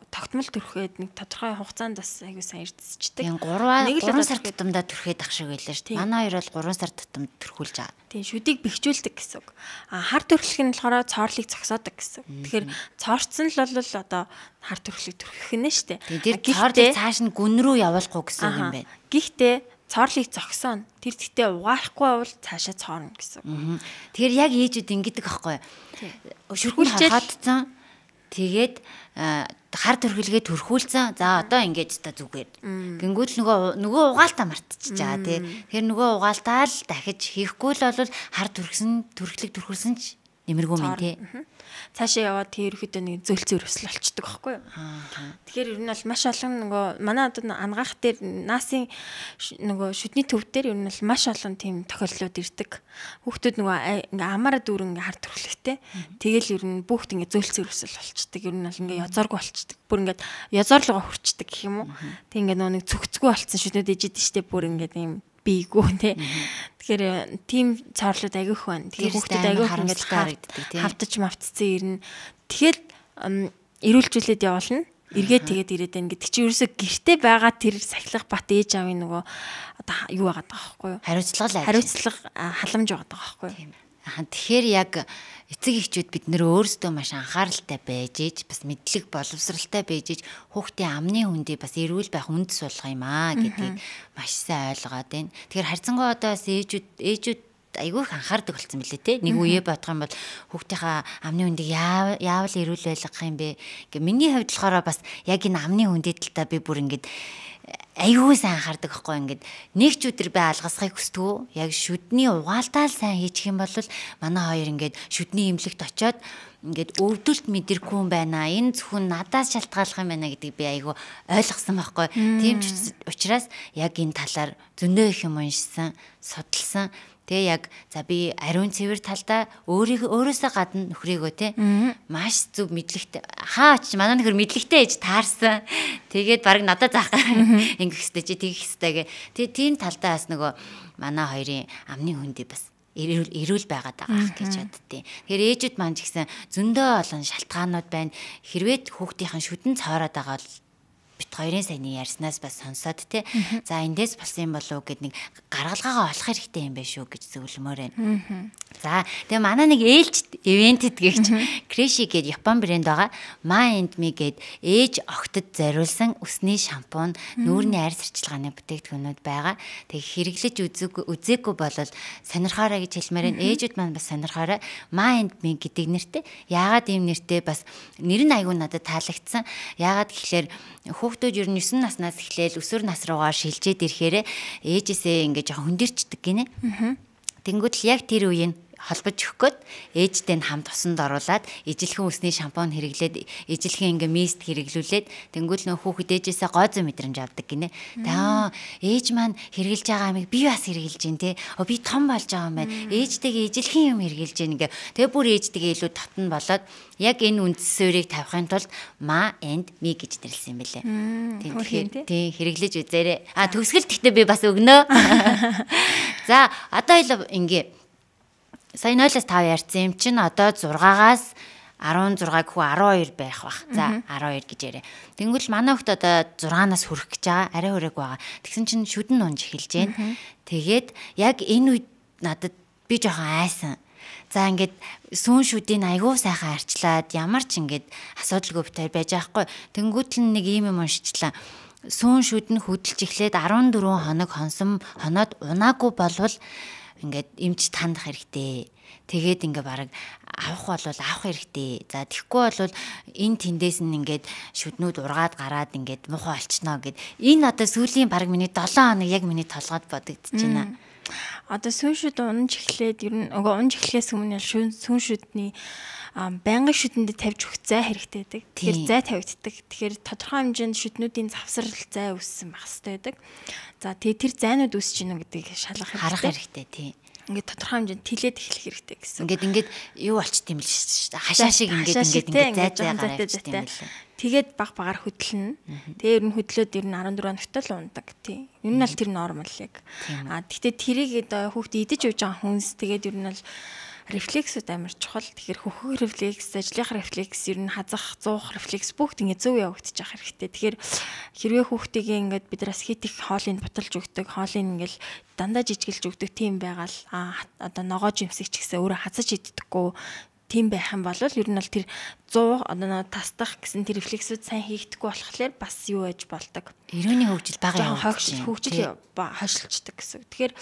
S2: тогтмол түрхээд нэг тодорхой хугацаанд бас аягүй сайн эрдэсчдэг.
S1: 3 сар тутамдаа түрхээд ах шиг байлаа штэ. Манай хоёр бол 3 сар тутамд түрхүүлж байгаа.
S2: Тийм шүдийг бэхжүүлдэг гэсэн үг. Хар түрхлэх нь болохоор цоорлыг зогсоодог гэсэн. Тэгэхээр цоорцсон л бол одоо хар түрхлийг түрхэх нь штэ.
S1: Тэр цоорлыг цааш нь гүн рүү явуулахгүй гэсэн юм байна.
S2: Гэхдээ цоорлыг зогсооно. Тэр тэгтээ угаахгүй бол цаашаа цоорно гэсэн.
S1: Тэгэхээр яг ээжүүд ингэдэг аахгүй. Шүрхүүлж хатцсан. Тэгээд хар түрхэлгээ төрхүүлсэн. За одоо ингэж та зүгээр. Гингүүл нөгөө угаалтаа мартчихж байгаа тий. Тэгэхээр нөгөө угаалтаа л дахиж хийхгүй л бол хар түрхлэг төрхүүлсэн ч нэмэргүй мэн тий.
S2: Цаашаа яваад тэр ерөөхдөө нэг зөөлцөн өрсөл болчдөг байхгүй юу. Тэгэхээр ер нь бол маш олон нөгөө манай одоо ангаах дээр наасын нөгөө шүдний төв дээр ер нь бол маш олон тийм тохиолдлууд ирдэг. Хүүхдүүд нөгөө ингээ амаараа дүүрэн ингээ хар түрхлэхтэй. Тэгэл ер нь бүгд ингээ зөөлцөн өрсөл болчдөг. Ер нь бол ингээ язооргүй болчдөг. Бүр ингээ язоорлогоо хүрчдэг гэх юм уу. Тэг ингээ нөгөө нэг цөгцгүй болцсон шүднүүд ижид штэ бүр ингээ тийм бийгүү тий. Тэгэхээр тим цаарлууд айгүйх байна. Тэгэхээр хүүхдэд айгүйх ингээд хавтаж мавтцсан ирнэ. Тэгэхэд эрүүлжүүлээд явуулна. Эргээд тэгээд ирээд байна гэдэг чинь ерөөсөө гэрте байгаа тэр сахилах бат ээж аавын нөгөө одоо юу байгаа байхгүй юу? Хариуцлага халамж байгаа байхгүй юу?
S1: Тэгэхээр яг эцэг эхчүүд бид нэр өөрсдөө маш анхааралтай байж иж бас мэдлэг боловсралтай байж иж хүүхдийн амны хүндээ бас эрүүл байх үндэс болгох юм аа гэдгийг маш сайн ойлгоод байна. Тэгэхээр харьцангуй одоо бас ээжүүд айгүй их анхаардаг болсон мөлий те. Нэг үе бодох юм бол хүүхдийнхаа амны хүндийг яавал эрүүл байлгах юм бэ? Ингээ миний хувьд болохоор бас яг энэ амны хүндээ талдаа би бүр ингээд айгүй сайн анхаардаг байхгүй ингээд нэг ч өдөр би алгасхыг хүсдэг. Яг шүдний угаалтаа л сайн хийчих юм бол манай хоёр ингээд шүдний эмнэлэгт очиод ингээд өвдөлт мэдэрхгүй юм байна. Энэ зөвхөн надаас шалтгааллах юм байна гэдгийг би айгүй ойлгосон байхгүй. Тийм ч учраас яг энэ талаар зөндөө их юм уншсан, судалсан. Тэгээ яг за би ариун цэвэр талдаа өөрөөсөө гадна нөхрийгөө те маш зөв мэдлэгтэй хаач манай нөхөр мэдлэгтэй ээж таарсан. Тэгээд баг надад заах ингэх хэвчтэй чи тэгэх хэвчтэй гэ. Тэгээ тийм талдаа бас нөгөө манай хоёрын амны хүндээ бас эрүүл байгаад байгаа гэж боддتي. Тэгэхээр ээжүүд маань ч гэсэн зөндөө олон шалтгаанууд байна. Хэрвээ хүүхдийнхэн шүдэн цоороод байгаа бол бит хоёрын саяны ярьснаас бас сонсоод те. За эндээс болсон юм болов гэд нэг гаргалгаагаа олох хэрэгтэй юм байна шүү гэж зөвлөмөр байна. За тэгээ манай нэг ээлжид ивентэд гэгч Криши гээд Япон брэнд байгаа. Mind Me гээд ээж огтод зориулсан өсний шампунь, нүүрний арьс арчилгааны бүтээгдэхүүнүүд байгаа. Тэгээ хэрэглэж үзээгүй болол сонирхоорой гэж хэлмээр энэ ээжүүд маань бас сонирхоорой. Mind Me гэдэг нэртэй. Яагаад ийм нэртэй бас нэр нь айгүй надад таалагдсан. Яагаад гэхлээр хүүхдүүд ер нь 9 наснаас эхлээл өсвөр нас руугаа шилжээд ирэхээр ээжээсээ ингээд жоохон хүндэрчдэг гинэ. Тэнгүүд л яг тэр үеийн холбож өгөх гээд ээжтэй хамт усанд оруулаад ижилхэн үсний шампунь хэрэглээд ижилхэн ингээ мист хэрэглүүлээд тэнгүүд нөх хүүхэд ээжээсээ гой зүй мэдрэмж авдаг гинэ. Тэгээ ээж маань хэрэглэж байгаа амиг би бас хэрэглэж гин те. Би том болж байгаа юм байна. Ээжтэйгээ ижилхэн юм хэрэглэж гин ингээ. Тэгээ бүр ээжтэйгээ илүү татна болоод яг энэ үндэс суурийг тавихын тулд Ma and Me гэж нэрлсэн юм байлээ. Тийм хэрэглэж үзээрэй. Төгсгөл тэгтээ би бас өгнө. За одоо ингээ сая 0-5 ярьсан юм чинь одоо 6-аас 16 хүү 12 байх бах. За 12 гэж яриа. Тэнгүүл манай хөлт одоо 6-наас хүрэх гэж байгаа. Арай хүрээг байгаа. Тэгсэн чинь шүдэн унж эхэлж байна. Тэгээд яг энэ үед надад би жоохон айсан. За ингээд сүүн шүдийн айгуу сайхан арчлаад ямар ч ингээд асуудалгүй битээр байж байгаа хгүй. Тэнгүүтэл нэг ийм юм уншчлаа. Сүүн шүдэн хөдөлж эхлээд 14 хоног хоноод унаагүй болвол ингээд эмч тандах хэрэгтэй. Тэгээд ингээ бараг авах хэрэгтэй. За тэгэхгүй бол энэ тэндээс нь ингээд шүднүүд ургаад гараад ингээд муухай олчноо гэд. Энэ одоо сүүлийн бараг миний 7 хоног яг миний толгойд бодогдож байна.
S2: Одоо сүншүд унж эхлээд ер нь унж эхлэхээс өмнө сүншүдний байнгын шүдэндээ тавьж өгөх зай хэрэгтэй байдаг. Тэгэхээр зай тавигддаг. Тэгэхээр тодорхой хэмжээнд шүднүүдийн завсрал зай үүссэн байх хэрэгтэй байдаг. За тэгээ тэр зайнууд үүсэж гинэ гэдгийг шалгах хэрэгтэй.
S1: Харах хэрэгтэй тий.
S2: Ингээд тодорхой хэмжээнд тэлээд эхлэх хэрэгтэй гэсэн.
S1: Ингээд юу болчт юм л шүү дээ. Хашаа шиг ингээд зай гараад юм л.
S2: Тэгээд багаар хөдлөнө. Тэгээ ер нь хөдлөөд ер нь 14 хоногтой л ундаг тий. Ер нь аль тэр нормал яг. Гэхдээ тэрийг хүүхдээ идэж ууж байгаа хүнс тэгээд ер нь л рефлексүүд амар чухал. Тэгэхээр хөхөг рефлекс, ажлынх рефлекс, ер нь хазах, зуух рефлекс бүгд ингэ зөв явагдчих хэрэгтэй. Тэгэхээр хэрвээ хүүхдийгээ ингээд бид нар хит их хоолыг буталж өгдөг, хоолыг ингээл дандаа жижигэлж өгдөг тийм байгаал одоо ногоо жимсэг ч гэсэн өөрөө хазаж иддэггүй тийм байх юм бол ер нь бол тэр 100 одоо тасдах гэсэн тэр рефлексүүд сайн хийгдэхгүй болохоор бас юу ээж болдог.
S1: Эрүүний хөгжил бага
S2: хөгжил хойшлцдаг гэсэн. Тэгэхээр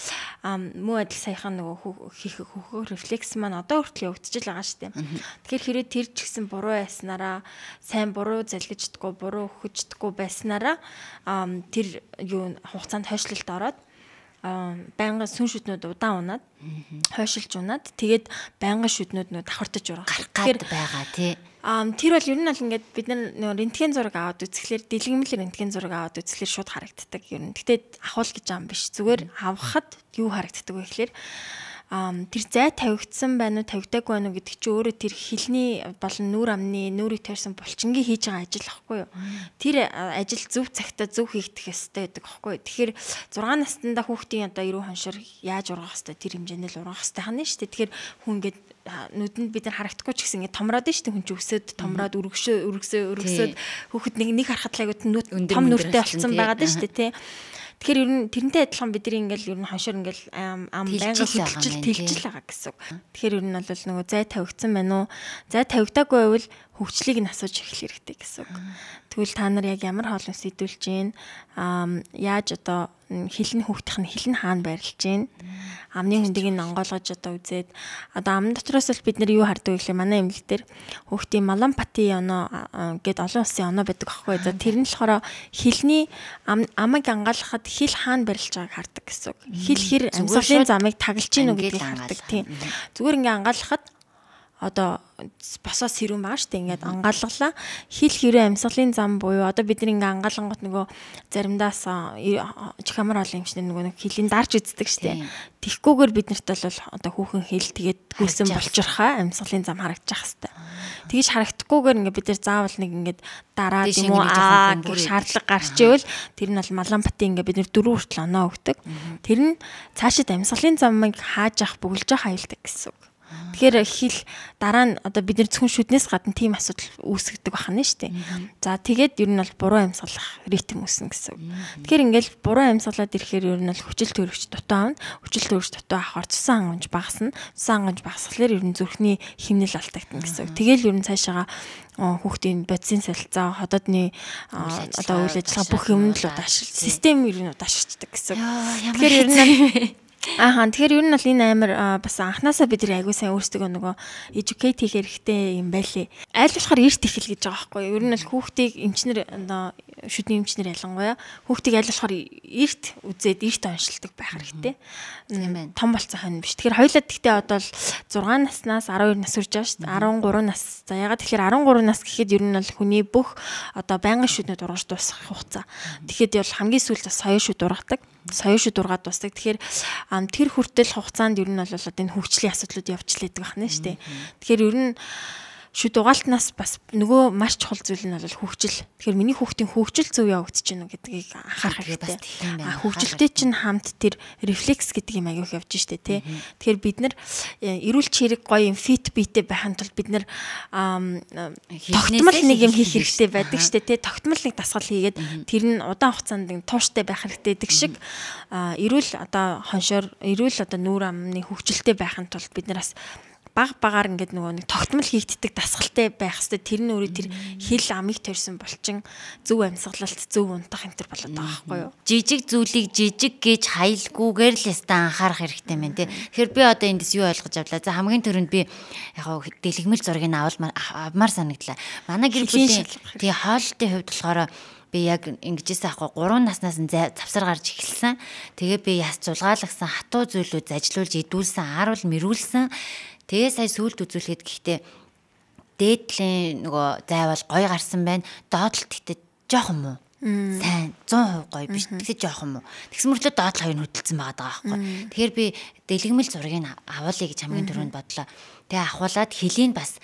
S2: муу адил саяхан нөгөө хөхөө рефлекс маань одоо хүртэл явагдаж л байгаа шүү дээ. Тэгэхээр хэрэг тэр ч гэсэн буруу байснараа сайн буруу залгиж чаддаггүй буруу хөгждөггүй байснараа тэр юу хугацаанд хойшлолт ороод байнгын сүн шүднүүд удаан унаад хойшилж унаад тэгээд байнгын шүднүүд давхартаж урах
S1: гарах байгаа тий.
S2: Тэр бол ер нь бол ингээд бид нар рентген зураг аваад үзэхлээр дэлгэмэл рентген зураг аваад үзэхлээр шууд харагддаг ер нь. Гэтэ ахуул гэж юм биш. Зүгээр авахад юу харагддаг вэ гэхлээр тэр зай тавигдсан байна уу, тавигдаагүй байна уу гэдэг чи өөрөө тэр хилний болон нүур амны нүрийг тойрсон булчингийн хийж байгаа ажил ахгүй юу. Тэр ажил зөв цагтаа зөв хийгдэх ёстой гэдэг ахгүй юу. Тэгэхээр 6 наснда хүүхдийн одоо эрүү хоншор яаж ургах ёстой тэр хэмжээнд л ургах ёстой хана шүү дээ. Тэгэхээр хүн ингээд нүдэнд бид нар харагдахгүй ч гэсэн ингээд томроод шүү дээ. Хүн ч өсөд томроод өргөсөд хүүхэд нэг харахад л айгуу том нүртэй болсон байгаад шүү дээ тий. Тэгэхээр ер нь тэрнтэй адилхан бидний ингээл ер нь хоншор ингээл ам байнга хөдөлж тэлжил байгаа гэсэн үг. Тэгэхээр ер нь бол нөгөө зай тавигдсан байна уу? Зай тавигдаагүй байвал хөгжлийг нь асууж эхлэх хэрэгтэй гэсэн үг. Тэгвэл та нар яг ямар хоолой сэдвүүлж гин яаж одоо хилэн хүүхдийнх нь хилэн хаана байрлаж гин амны хөндийг нь онгойлгож одоо үзээд одоо ам дотроос л бид нар юу хардаг вэ гэхлээр манай эмнэлэг дээр хүүхдийн малампати оноо гэд олон улсын оноо байдаг аахгүй. За тэр нь болохоор хилний амыг ангаалахад хил хаана байрлаж байгааг хардаг гэсэн үг. Хил хэр амьсгалын замыг таглаж гин үү гэдгийг хардаг тийм. Зүгээр ингээ ангаалахад одоо босоо сэрүүн байгаа шүү дээ. Ингээд ангаалгалаа хил хэрэг амьсгалын зам буюу одоо бид нэг ингээ ангаалгангот нөгөө заримдаас чамар олон юм шиг нөгөө хилийн дарж үздэг шүү дээ. Тихгүйгээр бид нарт бол одоо хүүхэн хил тэгээд гүсэн болчирхаа амьсгалын зам харагдчих хэвээр. Тэгэж харагдахгүйгээр ингээ бид нар заавал нэг ингээд дараад юм уу гэх шаардлага гарч ивэл тэр нь бол малампати ингээ бид нар 4 хүртэл оноо өгдөг. Тэр нь цаашид амьсгалын замыг хааж авах бүгэлж авах аюултай гэсэн үг. Тэгэхээр хил дараа нь одоо бид нар зөвхөн шүднээс гадна тийм асуудал үүсгдэг байна шүү дээ. За тэгээд ер нь бол буруу амьсгалах ритм үүснэ гэсэн үг. Тэгэхээр ингээл буруу амьсгалаад ирэхээр ер нь бол хүчил төрөгч дутуу авна. Хүчил төрөгч дутуу авахаар цусан хангамж багасна. Цусан хангамж багасхлаар ер нь зүрхний хэмнэл алдагдана гэсэн үг. Тэгэл ер нь цаашаага хүүхдийн бодисын солилцоо, хотодны одоо үйл ажиллагаа бүх юм л удаашрал, систем ер нь удаашрчдаг гэсэн үг. Тэгэхээр ер нь тэгэхээр ер нь бол энэ амар бас анханасаа бид нар аягүй сайн өөрсдөө нөгөө educate хийх хэрэгтэй юм байлээ. Айл болохоор эрт ихэл гэж байгаа байхгүй юу? Ер нь бол хүүхдийг эмчнэр шүдний эмчнэр ялангуяа хүүхдийг айл болохоор эрт үзээд эрт оншилдог байх хэрэгтэй. Тийм байна. Том болцсон хань биш. Тэгэхээр хоёулаа тэгтээ одоо 6 наснаас 12 нас хүрч байгаа шүү дээ. 13 нас. За ягаад тэгэхээр 13 нас гэхэд ер нь бол хүний бүх одоо байнгын шүднүүд ургаж дуусгах хугацаа. Тэгэхэд бол хамгийн сүүлд бас соёо шүд ургадаг. Соёо шүд ургаад дуусдаг. Тэгэхээр тэр хүртэл хугацаанд ер нь бол одоо энэ хөгжлийн асуудлууд явжлээдэг байна шүү дээ. Тэгэхээр ер нь шүд угаалтнаас бас нөгөө маш чухал зүйл нь бол хөгжил. Тэгэхээр миний хүүхдийн хөгжил зөв явагдаж байна уу гэдгийг анхаарах хэрэгтэй. Хөгжилтэй чинь хамт тэр рефлекс гэдэг юм аяг явж штэ тий. Тэгэхээр бид нар эрүүл чирэг гоё юм фит битэй байхын тулд бид нар тогтмол нэг юм хийх хэрэгтэй байдаг штэ тий. Тогтмол нэг дасгал хийгээд тэр нь удаан хугацаанд тууштай байх хэрэгтэй гэдэг шиг эрүүл одоо хоншоор эрүүл одоо нүүр амны хөгжилтэй байхын тулд бид нараас багаар ингээд нөгөө нэг тогтмол хийгддэг дасгалтай байх хэвээр тэр нь өөрөө тэр хил амыг төрсэн булчин зөв амьсгалалт зөв унтах энэ төр болоод байгаа байхгүй юу.
S1: Жижиг зүйлийг жижиг гэж хаялгүйгээр л ястаа анхаарах хэрэгтэй мэн тий. Тэгэхээр би одоо эндээс юу ойлгож авлаа. За хамгийн түрүүнд би яг дэлгэмэл зургийг авмаар санагдлаа. Манай гэр бүлийн тий хоолтын хувьд болохоор би яг ингэжсэн ахгүй 3 наснаас нь завсар гарч эхэлсэн. Тэгээ би яс зулгаалгасан хатуу зүйлүүд зажлуулж идүүлсэн, ааруул мэрүүлсэн. Тэгээ сая сүулт үзүүлэхэд гэхдээ дээдлийн нөгөө зайвал гоё гарсан байна. Доотлолт гэхдээ жоохон муу. Сайн 100% гоё биш. Тэгсээ жоохон муу. Тэгсэн мөртлөө доотлол хоёр нь хөдөлсөн байгаа байхгүй. Тэгэхээр би дэлгэмэл зургийг аваалъя гэж хамгийн түрүүнд бодлоо. Тэгээ ахуулаад хилийн бас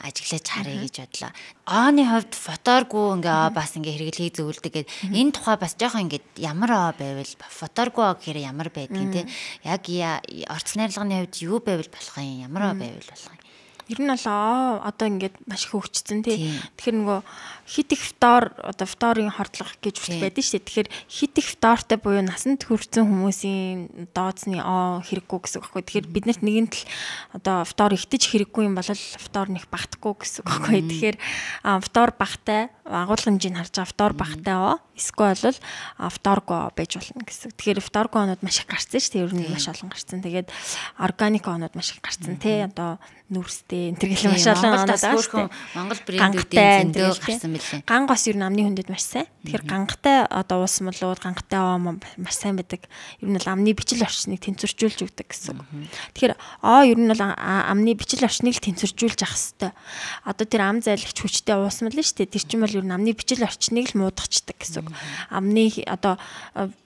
S1: ажиглаж харъя гэж бодлоо.Ооны хувьд фоторгүй ингээ бас ингээ хэрэглэхийг зөвлөдөг гэд энэ тухай бас жоохон ингээ ямар байвал фоторгүй гэхээр ямар байдгийг те яг орц найрлагын хувьд юу байвал болох юм ямар байвал болох юм.
S2: Ер нь бол одоо ингээд маш их хөгжсөн тий. Тэгэхээр нөгөө хит их фтор одоо фторын хордлого гэж хүртэл байдаг шүү дээ. Тэгэхээр хит их фтортой буюу насанд хүрсэн хүмүүсийн дооцны хэрэггүй гэсэн үг байхгүй. Тэгэхээр биднэрт нэгэнт л одоо фтор ихтэж хэрэггүй юм бол фтор нэг багтахгүй гэсэн үг байхгүй. Тэгэхээр фтор багтай агуулгын хэмжээнд харж байгаа фтор багтай эсвэл бол фторго байж болно гэсэн. Тэгэхээр фторго онод маш их гарцсан шүү дээ. Ер нь маш олон гарцсан. Тэгээд органик онод маш их гарцсан тий. Одоо нүрстэй энэ төр гэх маш олон онод байгаа шүү дээ.
S1: Монгол брэндүүдийн зөндөө гарсан мэлээ.
S2: Гангос ер нь амны хүндэд маш сайн. Тэгэхээр гангатай одоо уус молууд гангатай маш сайн байдаг. Ер нь бол амны бичил орчныг тэнцвэржүүлж өгдөг гэсэн. Тэгэхээр ер нь бол амны бичил орчныг тэнцвэржүүлж ах хэвээр. Одоо тэр ам зайлагч хүчтэй уус мол шүү дээ. Тэр чинь бол бол ер нь амны бичил орчныг л муудахчдаг гэсэн үг. Амны одоо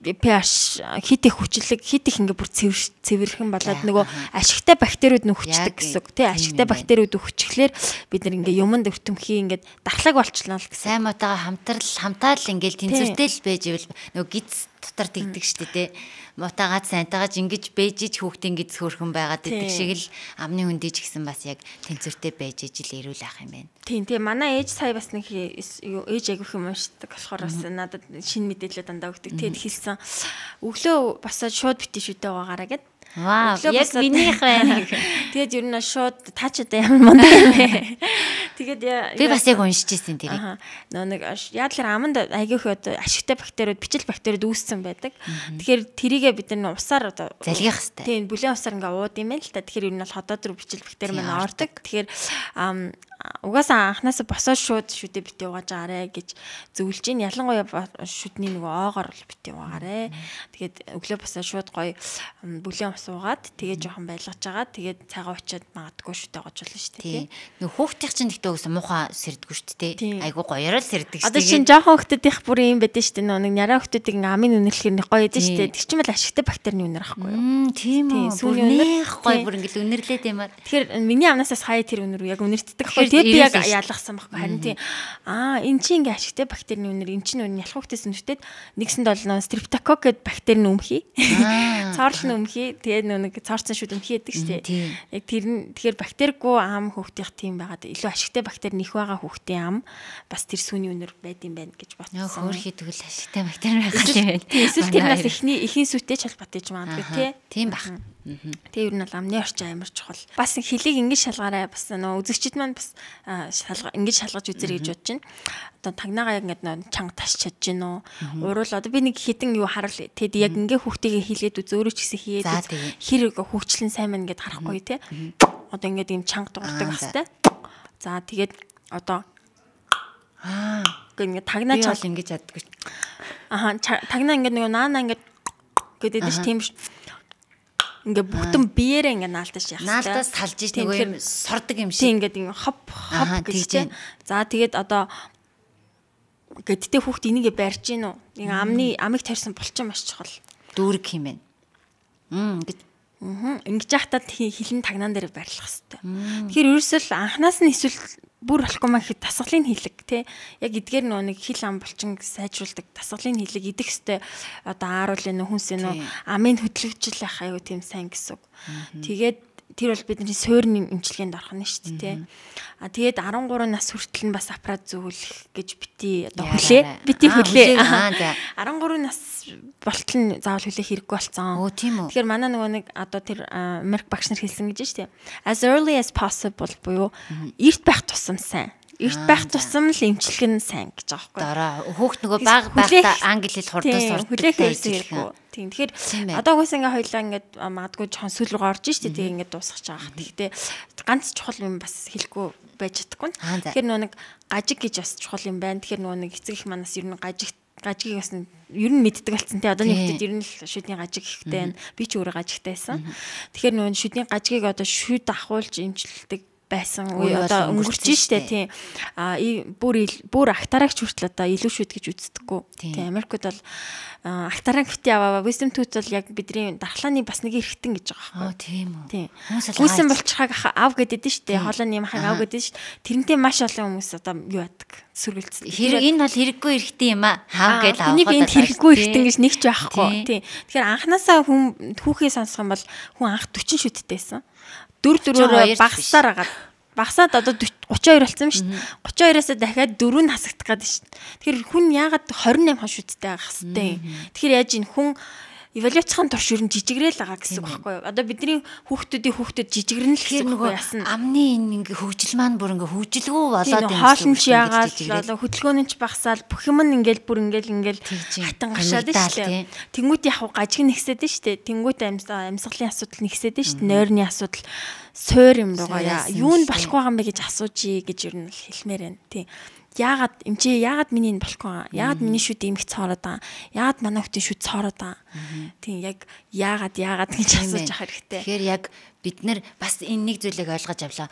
S2: pH хит их хүчлэг хит их ингээ бүр цэвэрхэн болоод нөгөө ашигтай бактериуд нүхчдэг гэсэн үг. Тэ ашигтай бактериуд өгчихлээр бид нар ингээ юмд өртөмхий ингээ дархлааг болчихлоо л гэсэн.
S1: Сайн муутайгаа хамтаал ингээл тэнцвэртэй л байж ивэл нөгөө гиз дотор тэгдэг штэ тэ. Муутайгаа сайнтайгаа ингэж бэжиж хүүхдийн гиз хөөрхөн байгаад идэх шиг л амны хүндийж гэсэн бас яг тэнцвэртэй байж ижил эрүүл ах юм байна.
S2: Тийм манай ээж сая бас нэг ээж айгүйх юм уншдаг болохоор бас надад шинэ мэдээлэл дандаа өгдөг. Тэгэд хэлсэн өглөө босоод шууд битээ шүтээ байгаараа гэд.
S1: Вау, яг минийх байна.
S2: Тэгээд ер нь шууд таач одоо ямар мундаг юм бэ. Тэгээд
S1: би бас яг уншиж ирсэн тэрийг.
S2: Нэг яадлаар аманд айгүйх одоо ашигтай бактериуд, бичил бактериуд үүссэн байдаг. Тэгэхээр тэрийгээ бид нар усаар одоо
S1: залгих хэрэгтэй.
S2: Тийм, бүлээн усаар ингээ ууд юм байна л та. Тэгэхээр ер нь бол ходоод руу бичил бактери маань ордог. Тэгэхээр угаасаа анханасаа босоод шууд шүдэ битээ угааж агаарэ гэж зөвлөж гин. Ялангуяа шүдний нөгөө оогоор бол битээ угаарэ. Тэгээд өглөө босоод шууд гоё бүлээн ус уугаад тэгээд жоохон байлгаж агаад тэгээд цагаан уучаад магадгүй шүдэ угааж болно шүү дээ.
S1: Тийм. Нөгөө хүүхдийн чинь гэхдээ өгсөн муухай сэрдэггүй шүү дээ. Айгу гоёроо л сэрдэг шүү дээ.
S2: Одоо чинь жоохон хүүхдүүдийнх бүр юм байдаг шүү дээ. Нэг нараа хүүхдүүдийг ингээ амын үнэрлэхээр нэг гоё байдаг шүү дээ. Тэр чинь бол ашигтай бактерийн үнэр ахгүй юу?
S1: Тийм үү. Сүүний үнэр гоё бүр ингээл үнэрлээд юм аа.
S2: Тэгэхээр миний амнасаас хаяа тэр үнэр яг үнэртдэг ахгүй. Тэгээд би яг ялгасан байхгүй. Харин тийм энэ чинь ингээ ашигтай бактерийн үнэр энэ чинь ялах хүүхдээс үнэртээд нэгсэнд бол нөө стрептокок гэдэг бактерийн өмхий. Цоорлон өмхий. Тэгээд нэг цоорцсон шүд өмхий гэдэг шүү дээ. Яг тэр нь тэгэхээр бактеригүй ам хүүхдийнх тийм байгаад илүү ашигтай бактери нэх байгаа хүүхдийн ам бас тэр сүүний үнэр байд юм байна гэж бодсон.
S1: Хөөрхий тэгвэл ашигтай бактери байгаа юм байна.
S2: Эсвэл тэр нас эхийн сүттэй ч холбоотой ч магадгүй тий.
S1: Тийм бах.
S2: Тэгээ ер нь бол амны орчин амар чухал. Бас хөлийг ингэж шалгаарай. Бас нөө үзэгчид маань бас ингэж шалгаж үзэр гэж бодож байна. Одоо тагнаагаа яг ингээд нөө чанга тасч чадж гин үү. Уруул одоо би нэг хитэн юу харуул. Тэгэд яг ингээ хүүхдийгээ хийлгээд үз өөрөө ч гэсэн хийгээд хэр хөгжлөн сайн мэн гэд харахгүй тий. Одоо ингээд ийм чанга дуурдаг бастай. За тэгээд одоо ингээд тагнаа чал
S1: ингэж яддаг.
S2: Тагнаа ингээд нөгөө наана ингээд гэдэг нь тийм ш. Ингээ бүгдэн биеэрээ ингээ наалтаж яах вэ?
S1: Наалтаас салж иж нөгөө юм сордог юм шиг.
S2: Тийм ингээ ингээ хоп гэж чинь. За тэгээд одоо гэдтэй хүүхд энийгээ барьж гин үү? Ингээ амыг тарьсан булчин маш чухал.
S1: Дүүрэг юм байна. Ингэж
S2: ингэж яхтаа хилэн тагнаан дээр барьлах хэрэгтэй. Тэгэхээр ерөөсөө л анханаас нь эсвэл бүр болохгүй маа гэхэд тасгалын хилэг тий яг эдгээр нөө нэг хил ам булчин сайжруулдаг тасгалын хилэг идэх хэвээр одоо ааруулын нөө хүнсээ нөө амын хөдөлгөжл ах аюу тийм сайн гэсэн үг. Тэгээд тэр бол бидний суурны эмчилгээнд орох нь шүү дээ тий. Тэгээд 13 нас хүртэл нь бас аппарат зөвлөх гэж бити одоо бити хүлээ. 13 нас болтол нь заавал хүлээх хэрэггүй болсон.
S1: Тийм үү.
S2: Тэгэхээр манай нөгөө нэг одоо тэр Америк багш нар хэлсэн гэж шүү дээ. As early as possible буюу эрт байх тусам сайн. Эрт байх тусам л эмчилгэн сайн гэж байгаа байхгүй.
S1: Дараа хүүхд нөгөө бага байхдаа англи хэл хурдан сурдаг.
S2: Хүлээх хэрэггүй. Тийм. Тэгэхээр одоо угсаа ингээ хоёлаа ингээд магадгүй жоохон сүүл рүү орж штэ тэгээ ингээд дуусгах чагаа. Тэгтээ ганц чухал юм бас хэлэхгүй байж чадахгүй. Тэгэхээр нөгөө нэг гажиг гэж бас чухал юм байна. Тэгэхээр нөгөө нэг эцэг их манаас ер нь гажигийг бас ер нь мэддэг болсон тий. Одооний хүүхдэд ер нь л шүдний гажиг ихтэй байна. Би ч өөрөө гажигтай байсан. Тэгэхээр нөгөө шүдний гажигийг одоо шүд ахуулж эмчилдэг байсан үе одоо өнгөрч штэ тий. Бүр актарагч хүртэл одоо илүү шүд гэж үздэггүй. Тий. Америкт бол актараг бити аваа wisdom tooth бол яг бидний дархлааны бас нэг эргэтэн гэж байгаа байхгүй.
S1: Тийм үү.
S2: Тий. Гүйсэн болчихаг ав гэдэг нь штэ. Хоолойны ямахыг ав гэдэг нь штэ. Тэрнтэй маш олон хүмүүс одоо юу яадаг сүргэлцдэг.
S1: Энэ бол хэрэггүй эргэтэн юм аа. Хав гэж авах.
S2: Энийг энд хэрэггүй эргэтэн гэж нэг ч байхгүй. Тий. Тэгэхээр анханасаа хүн түүхээ сонсох юм бол хүн анх 40 шүдтэйсэн. 4-4-өөр багасаар агаад багасаад одоо 32 болсон юм шүү дээ. 32-аас дахиад 4 нь хасагдах гэдэг шүү дээ. Тэгэхээр хүн яагаад 28 хон шүдтэй байх хэвтэй. Тэгэхээр яаж ийн хүн эволюцийн турш ер нь жижигрээл байгаа гэсэн үг байхгүй юу? Одоо бидний хүүхдүүд жижигрэн л гэсэн үг яасан.
S1: Амны ингээ хөгжил маань бүр ингээ хөгжилгүй болоод
S2: юм. Хоолн ч яагаад одоо хөдөлгөөн нь ч багасаал бүх юм ингээл бүр ингээл хатан гашаад шүү дээ. Тэнгүүт яг гажиг нэгсээд шүү дээ. Тэнгүүт амьсгалын асуудал нэгсээд шүү дээ. Нойрны асуудал суур юм руугаа юу нь болохгүй байгаа юм бэ гэж асуужий гэж ер нь хэлмээр байна. Тийм. Яагаад миний энэ болохгүй байгаа? Яагаад миний шүд имх цоороод байгаа? Яагаад манай хүүхдийн шүд цоороод байгаа? Тийм яг яагаад гэж асууж ах хэрэгтэй.
S1: Тэгэхээр яг бид нар бас энэ нэг зүйлийг ойлгож авлаа.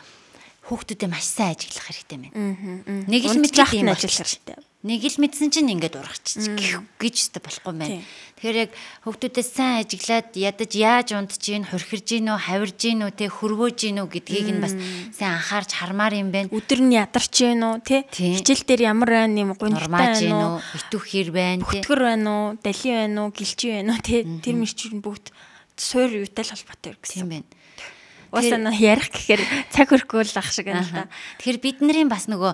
S1: хүүхдүүдэд маш сайн ажиглах хэрэгтэй байна.
S2: Нэг л мэдэх юм ажиллах хэрэгтэй.
S1: Нэг л мэдсэн чинь ингээд урагчих гэж өстө болохгүй байна. Тэгэхээр яг хүүхдүүдээс сайн ажиглаад ядаж яаж унтж гин, хурхирж гин үү, хавирж гин үү, тэ хөрвөөж гин үү гэдгийг нь бас сайн анхаарч хармаар юм байна.
S2: Өдөр нь ядарч гин үү, тэ хичээл дээр ямар байна юм гонхтой байна уу,
S1: итүх хэр байна,
S2: тэ бүтгэр байна уу, дали байна уу, гэлжи байна уу, тэ тэр мэрчүүд бүгд суур юутай л холбоотой гэсэн.
S1: Тийм байна.
S2: Уусаа ярих гэхээр цаг хөрөхгүй л ах шиг байна л да.
S1: Тэгэхээр бидний бас нөгөө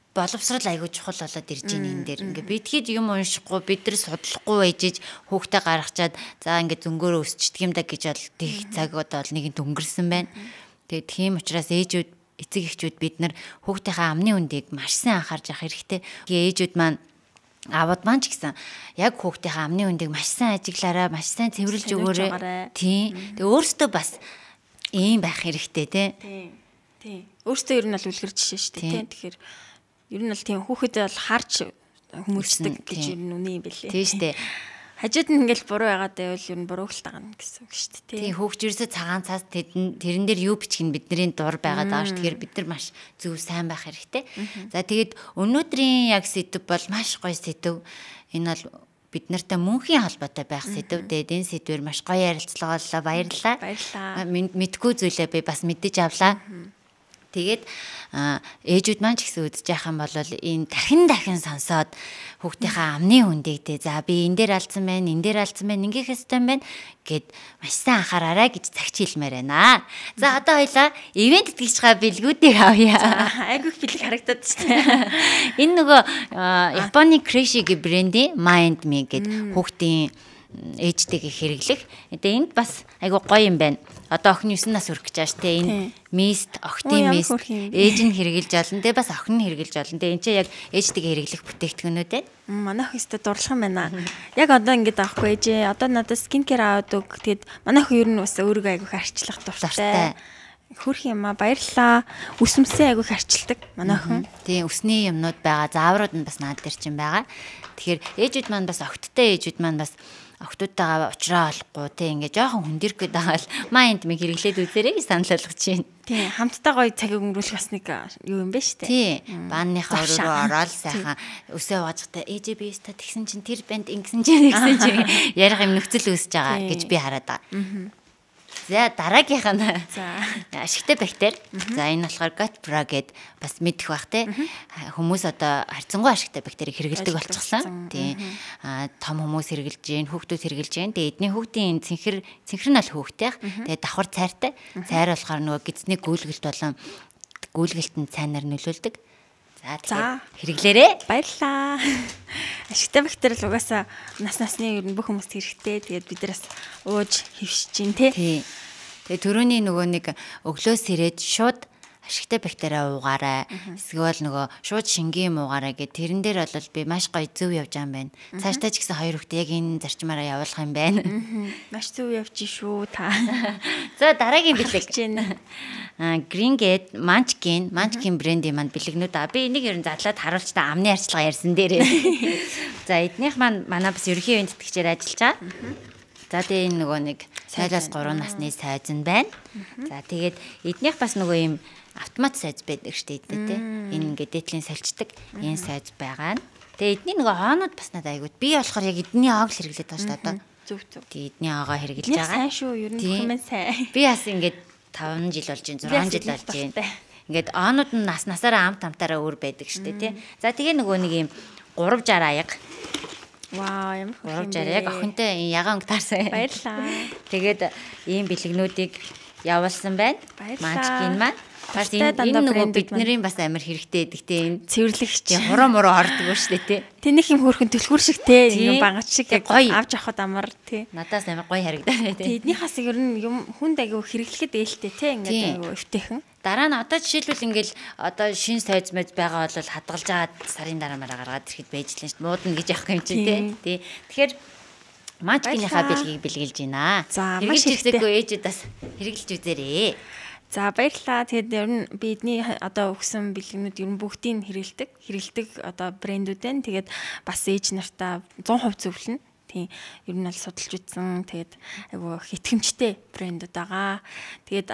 S1: боловсрал аягүй чухал болоод ирж байна энэ дээр. Ингээ бидгээд юм уншихгүй, бид нар судлахгүй байжиж хүүхдээ гаргачаад за ингээ зөнгөөрөө өсчдөг юм да гэж бол тэг цаг одоо бол нэгэнд өнгөрсөн байна. Тэгээд тийм учраас ээжүүд, эцэг эхчүүд бид нар хүүхдийнхээ амны үндийг маш сайн анхаарч явах хэрэгтэй. Ээжүүд маань аваад маань ч гэсэн яг хүүхдийнхээ амны үндийг маш сайн ажиглаараа, маш сайн цэвэрлж өгөөрэй. Тийм. Тэгээ өөртөө бас ийм байх хэрэгтэй тий.
S2: Тийм. Өөртөө ер нь бол үлгэр жишээ шүү дээ тий. Тэгэхээр ер нь бол тийм хүүхэд бол харж хүмүүждэг гэж ер нь үний юм бэлээ.
S1: Тийм шүү дээ.
S2: Хажууд нь ингээл буруу байгаад байвал ер нь буруугалт байгаа гэсэн үг шүү дээ.
S1: Тийм хүүхд ерөөсөө цагаан цаас тэрэн дээр юу бичих нь бидний дур байгаад байгаа ш. Тэгэхээр бид нар маш зөв сайн байх хэрэгтэй. За тэгээд өнөөдрийн яг сэдв бол маш гоё сэдв. Энэ бол бид нартай мөнхийн холбоотой байх сэдв. Тэгээд энэ сэдвээр маш гоё ярилцлага боллоо. Баярлалаа. Мэдгүй зүйлээ би бас мэдэж авлаа. Тэгээд ээжүүд маань ч гэсэн үдчих яах юм бол энэ дахин сонсоод хүүхдийнхээ амны үндийг за би энэ дээр алдсан байна, энэ дээр алдсан байна, ингээх ёстой байна гэд маш сайн анхаараарай гэж цагч хэлмээр байна. За одоо хоёлаа ивент итгэгчгаа бэлгүүдийг авъя.
S2: Айгүйх бэлэг харагдаад шүү дээ.
S1: Энэ нөгөө Японы Crazy брендийн Mind Me гэд хүүхдийн ээжтэйгээ хэрэглэх. Тэгээ энд бас айгу гоё юм байна. Одоо охин 9 нас хүрэх гэж байгаа шүү дээ. Энэ мист, охтын мист ээж нь хэрэглэж олон. Тэгээ бас охин нь хэрэглэж олон. Тэгээ энэ чинь яг ээжтэйгээ хэрэглэх бүтээгдэхүүнүүд байна.
S2: Манайх өстө дурлах юм байна. Яг одоо ингэж аахгүй ээжээ. Одоо надад скинкер аваад өг. Тэгэд манайх ер нь бас өөрийгөө айгу харьчлах дуртай. Хөрх юм аа баярлаа. Үсмсээ айгу харьчилдаг манайхан.
S1: Тийм өсний юмнууд байгаа. Зааврууд нь бас наад дээр чинь байгаа. Тэгэхээр ээжүүд маань бас охттой ээжүүд маань бас охтуудтайгаа уулзраа болохгүй те ингээ жоохон хүндэрх гээд байгаа л Mind Me хэрэглээд үзээрэй гэж санал болгож байна.
S2: Тийм хамтдаа гоё цагийг өнгөрүүлэх бас нэг юу юм бэ штэ.
S1: Тийм баанныхаа өрөөгөө ороод сайхан өсөө угаажтай ээжээ би өстө тэгсэн чинь тэр банд ингэсэн чинь гэсэн чинь ярих юм нөхцөл үүсэж байгаа гэж би хараад байгаа. За дараагийнх нь ашигтай бактери. За энэ болохоор Gutbra гэд бас мэдэх бах те. Хүмүүс одоо харьцангуй ашигтай бактерийг хэрэглэдэг болчихсон. Тийм. Том хүмүүс хэрэглэж гин, хүүхдүүд хэрэглэж гин. Тэгээ эдний хүүхдийн цэнхэр нь бол хүүхдтэй. Тэгээ давхар цайртай. Цайр болохоор нөгөө гидсний гүйлгэлт болон гүйлгэлтэнд цайнаар нөлөөлдөг. За тэгэхээр хэрэглээрэй.
S2: Баярлалаа. Ашигтай бактери л угаасаа насны ер нь бүх хүмүүст хэрэгтэй. Тэгээд биднээс ууж хөвшиж гин те.
S1: Тэгээ төрөний нөгөө нэг өглөөс ирээд шууд ашигтай бактери уугаарай. Эсвэл нөгөө шууд шингийн юм уугаарай гэд тэрэн дээр бол би маш гоё зөв явж байгаа юм байна. Цаашдаа ч гэсэн хоёр хүүхдээ яг энэ зарчмаараа явуулах юм байна.
S2: Маш зөв явж шүү та.
S1: За дараагийн бэлэг. Green Gate Munchkin брендийн маань бэлэгнүүд би энийг ер нь задлаад харуулж та амны арчилгаа ярьсан дээрээ. За эднийх маань манай бас ерөнхий ивент тэтгэгчээр ажиллаж байгаа. За тэгээ энэ нөгөө нэг 0-3 насны сайз нь байна. За тэгээд эднийх бас нөгөө юм автомат сайз байдаг шүү дээ тий. Энэ ингээд дээдлийн салчдаг энэ сайз байгаа нь. Тэгээ эдний нөгөө хоонууд бас надад айгуу. Би болохоор яг эдний ааг л хэрэглээд байгаа шүү дээ одоо.
S2: Зөв.
S1: Тэгээ эдний аагаа хэрэглэж байгаа.
S2: Сайн шүү ер нь хүмүүс сайн.
S1: Би бас ингээд 5 жил болж байна, 6 жил болж байна. Ингээд аанууд нь насаараа амт амтаараа өөр байдаг шүү дээ тий. За тэгээ нөгөө нэг юм 360 аяга.
S2: Вау ямар хөөрхөн.
S1: 360 яг охинтой ягаан таарсан.
S2: Баярлаа.
S1: Тэгээд ийм бэлэгнүүдийг явуулсан байна. Munchkin маань. Бас энэ нөгөө бидний бас амар хэрэгтэй гэдэг те энэ
S2: цэвэрлэгч
S1: хуруу муруу ордог шүү дээ те.
S2: Тэнийх юм хөөрхөн төлхөр шиг те юм багаж шиг яг авч авахд амар те.
S1: Надаас амар гоё харагдаад те.
S2: Эднийхээс ер нь юм хүнд агив хэрэглэхэд ээлтэй те ингээд агив өвтэйхэн.
S1: Дараа нь одоо жишээлбэл ингээл одоо шин сайз мэд байгаа бол хадгалж агаад сарын дараа мараа гаргаад ирэхэд байж лээ шүү дээ. Муудна гэж явах юм чинь те. Тэгэхээр Munchkin-ийнхаа бэлгийг бэлгэлж байна.
S2: За маш
S1: хэрэглэжгүй ээжүүд бас хэрэглэж үзээрэй.
S2: За баярлалаа. Тэгээд ер нь бидний одоо өгсөн бэлгэнүүд ер нь бүгдийг хэрэгэлдэг одоо брэндүүд байна. Тэгээд бас ээж нартаа 100% зөвлөнө. Тийм ер нь бол судалж үзсэн. Тэгээд айгу итгэмжтэй брэндүүд байгаа. Тэгээд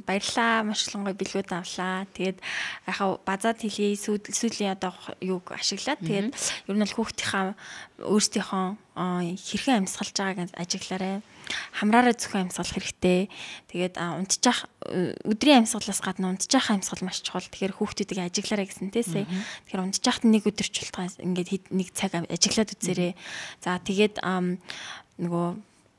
S2: баярлалаа. Маш олон гоё бэлгүүд авлаа. Тэгээд яхаа базаад хэлье сүүлийн одоо юуг ашиглаад тэгээд ер нь бол хүүхдийнхаа өөрсдийнхөө хэрхэн амьсгалж байгааг ажиглаарай. Хамраараа зөвхөн амьсгалах хэрэгтэй. Тэгээд унтчих өдрийн амьсгалаас гадна унтчих амьсгал маш чухал. Тэгэхээр хүүхдүүдийг ажиглаарай гэсэн тээсээ. Тэгэхээр унтчихт нэг өдөр чултгаа ингээд нэг цаг ажиглаад үзээрэй. За тэгээд нөгөө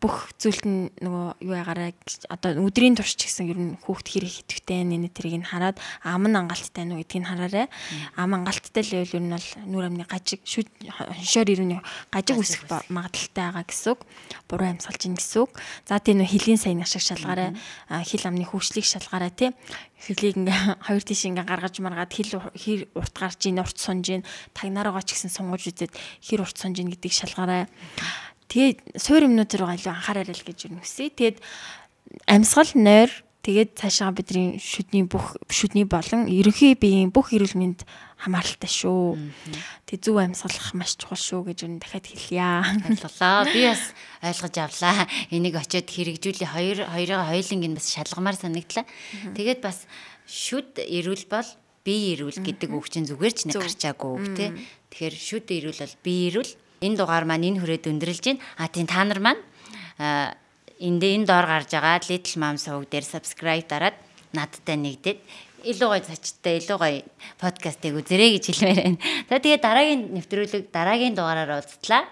S2: бүх зүйлд нь нөгөө юу ягараа одоо өдрийн турш ч гэсэн ер нь хүүхд хэрэг идэвхтэй нэ тэрийг нь хараад ам нь ангалттай нү гэдгийг нь хараарай. Ам ангалттай л ер нь бол нүур амны гажиг хоншоор ирүүний гажиг үсэх магадaltaй байгаа гэсэн үг. Буруу амьсгалж ийн гэсэн үг. За тийм нөх хилийн сайн ашиг шалгаарай. Хил амны хөвчлийг шалгаарай тий. Хилийг ингээ хоёр тийш ингээ гаргаж маргаад хил урт гарч ийн урт сунж ийн тагнараагаа ч гэсэн сунгаж үзээд хэр урт сунж ийн гэдгийг шалгаарай. Тэгээд суур юмнууд руу илүү анхаарай л гэж юу нүсээ. Тэгээд амьсгал нойр тэгээд цаашаа бидний шүдний болон ерөнхий биеийн бүх эрүүл мэнд хамааралтай шүү. Тэг зөв амьсгалах маш чухал шүү гэж юу дахиад хэлье.
S1: Боллоо. Би бас ойлгож авлаа. Энийг очиод хэрэгжүүлээ хоёроо хоёуланг нь бас шалгамаар санагдлаа. Тэгээд бас шүд эрүүл бол бие эрүүл гэдэг үг чинь зүгээр ч нэг гарчаагүй үг тий. Тэгэхээр шүд эрүүл бол бие эрүүл. Энэ дугаар маань энэ хүрээд өндөрлж байна. Тийм та нар маань энэ доор гарч байгаа Little Mom суваг дээр subscribe дараад надтай нэгдээд илүү гоё зочдтой илүү гоё подкастыг үзэрэй гэж хэлмээр байна. За тэгээ дараагийн нэвтрүүлэг дараагийн дугаараар уулзтлаа.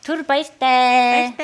S1: Түр баяртай.